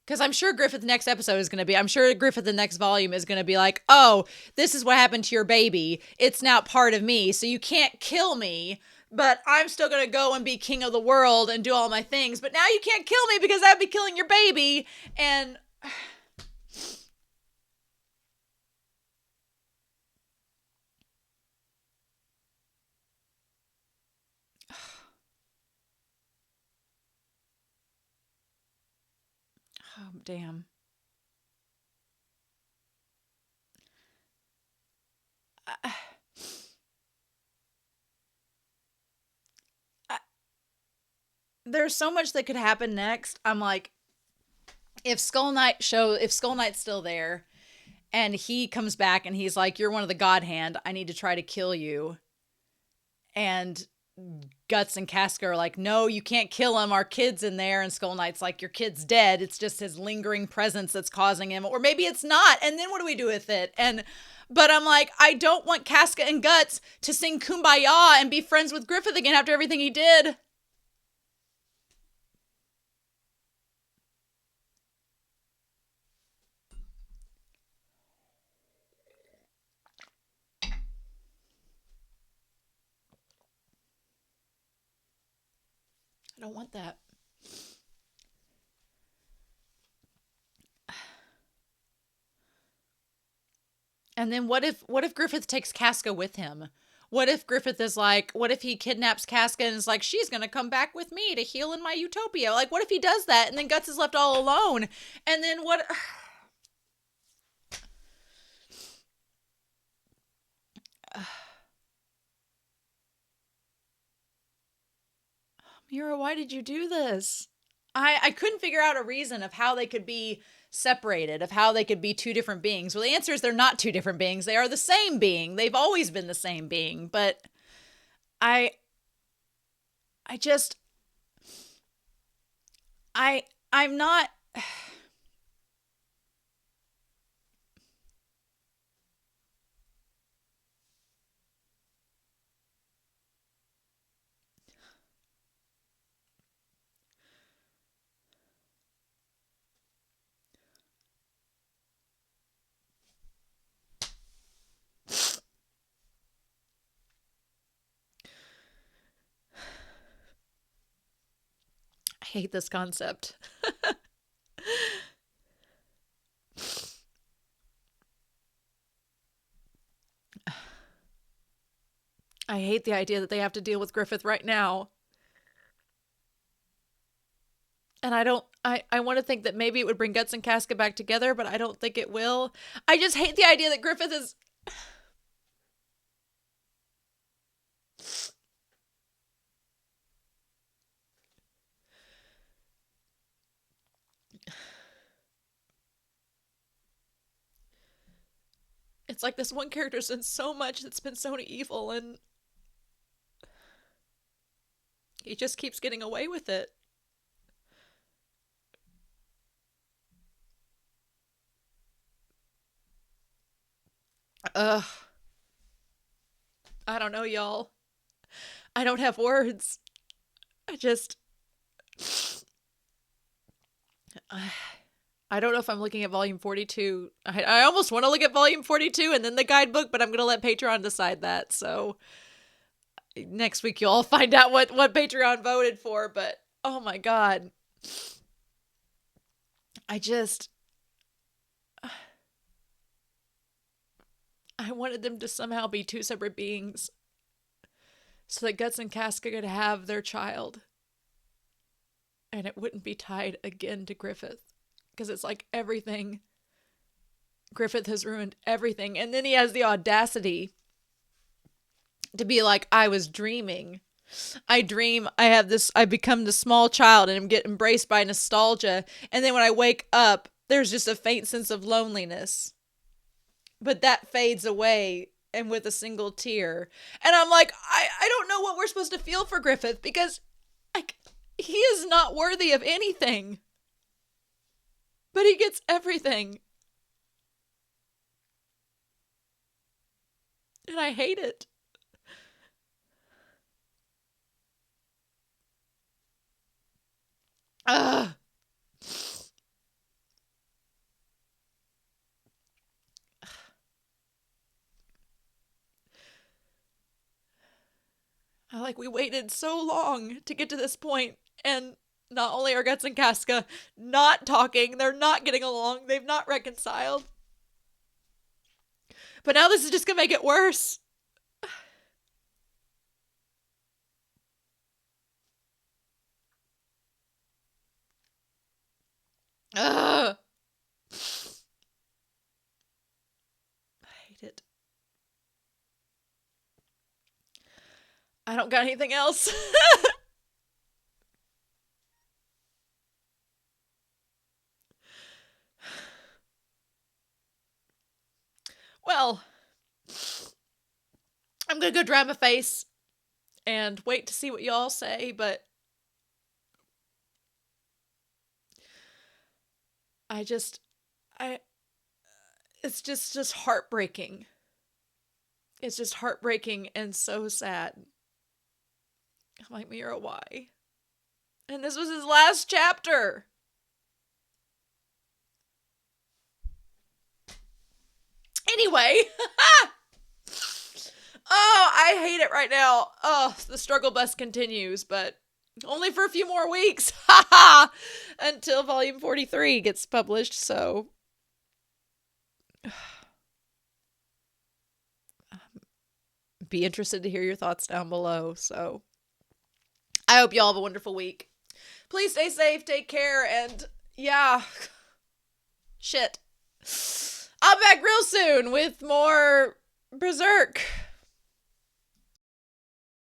because I'm sure Griffith next episode is going to be, I'm sure Griffith the next volume is going to be like, oh, this is what happened to your baby. It's now part of me. So you can't kill me, but I'm still going to go and be king of the world and do all my things. But now you can't kill me because I'd be killing your baby. And oh, damn. There's so much that could happen next. I'm like, if Skull Knight's still there and he comes back and he's like, you're one of the God Hand, I need to try to kill you. And Guts and Casca are like, no, you can't kill him. Our kid's in there. And Skull Knight's like, your kid's dead. It's just his lingering presence that's causing him. Or maybe it's not. And then what do we do with it? But I'm like, I don't want Casca and Guts to sing Kumbaya and be friends with Griffith again after everything he did. I don't want that. And then what if Griffith takes Casca with him? What if Griffith is like, what if he kidnaps Casca and is like, she's going to come back with me to heal in my utopia? Like, what if he does that and then Guts is left all alone? And then what? Miura, why did you do this? I couldn't figure out a reason of how they could be separated, of how they could be two different beings. Well, the answer is they're not two different beings. They are the same being. They've always been the same being. But I'm not. I hate this concept. I hate the idea that they have to deal with Griffith right now. And I want to think that maybe it would bring Guts and Casca back together, but I don't think it will. I just hate the idea that Griffith is... It's like this one character's done so much that's been so evil, and he just keeps getting away with it. Ugh. I don't know, y'all. I don't have words. I don't know if I'm looking at volume 42. I almost want to look at volume 42 and then the guidebook, but I'm going to let Patreon decide that. So next week you'll all find out what Patreon voted for. But oh my God. I wanted them to somehow be two separate beings so that Guts and Casca could have their child. And it wouldn't be tied again to Griffith. Because it's like everything. Griffith has ruined everything. And then he has the audacity to be like, I was dreaming. I dream I become the small child and get embraced by nostalgia. And then when I wake up, there's just a faint sense of loneliness. But that fades away and with a single tear. And I'm like, I don't know what we're supposed to feel for Griffith, because like He is not worthy of anything. But he gets everything. And I hate it. Ugh. We waited so long to get to this point, and not only are Guts and Casca not talking, they're not getting along, they've not reconciled. But now this is just gonna make it worse. Ugh. I hate it. I don't got anything else. Well, I'm gonna go dry my face and wait to see what y'all say, but it's just heartbreaking. It's just heartbreaking and so sad. I'm like, Miura, why? And this was his last chapter. Anyway. Oh, I hate it right now. Oh, the struggle bus continues, but only for a few more weeks. Until volume 43 gets published, so be interested to hear your thoughts down below. So I hope y'all have a wonderful week. Please stay safe, take care, and yeah, shit. I'll be back real soon with more Berserk.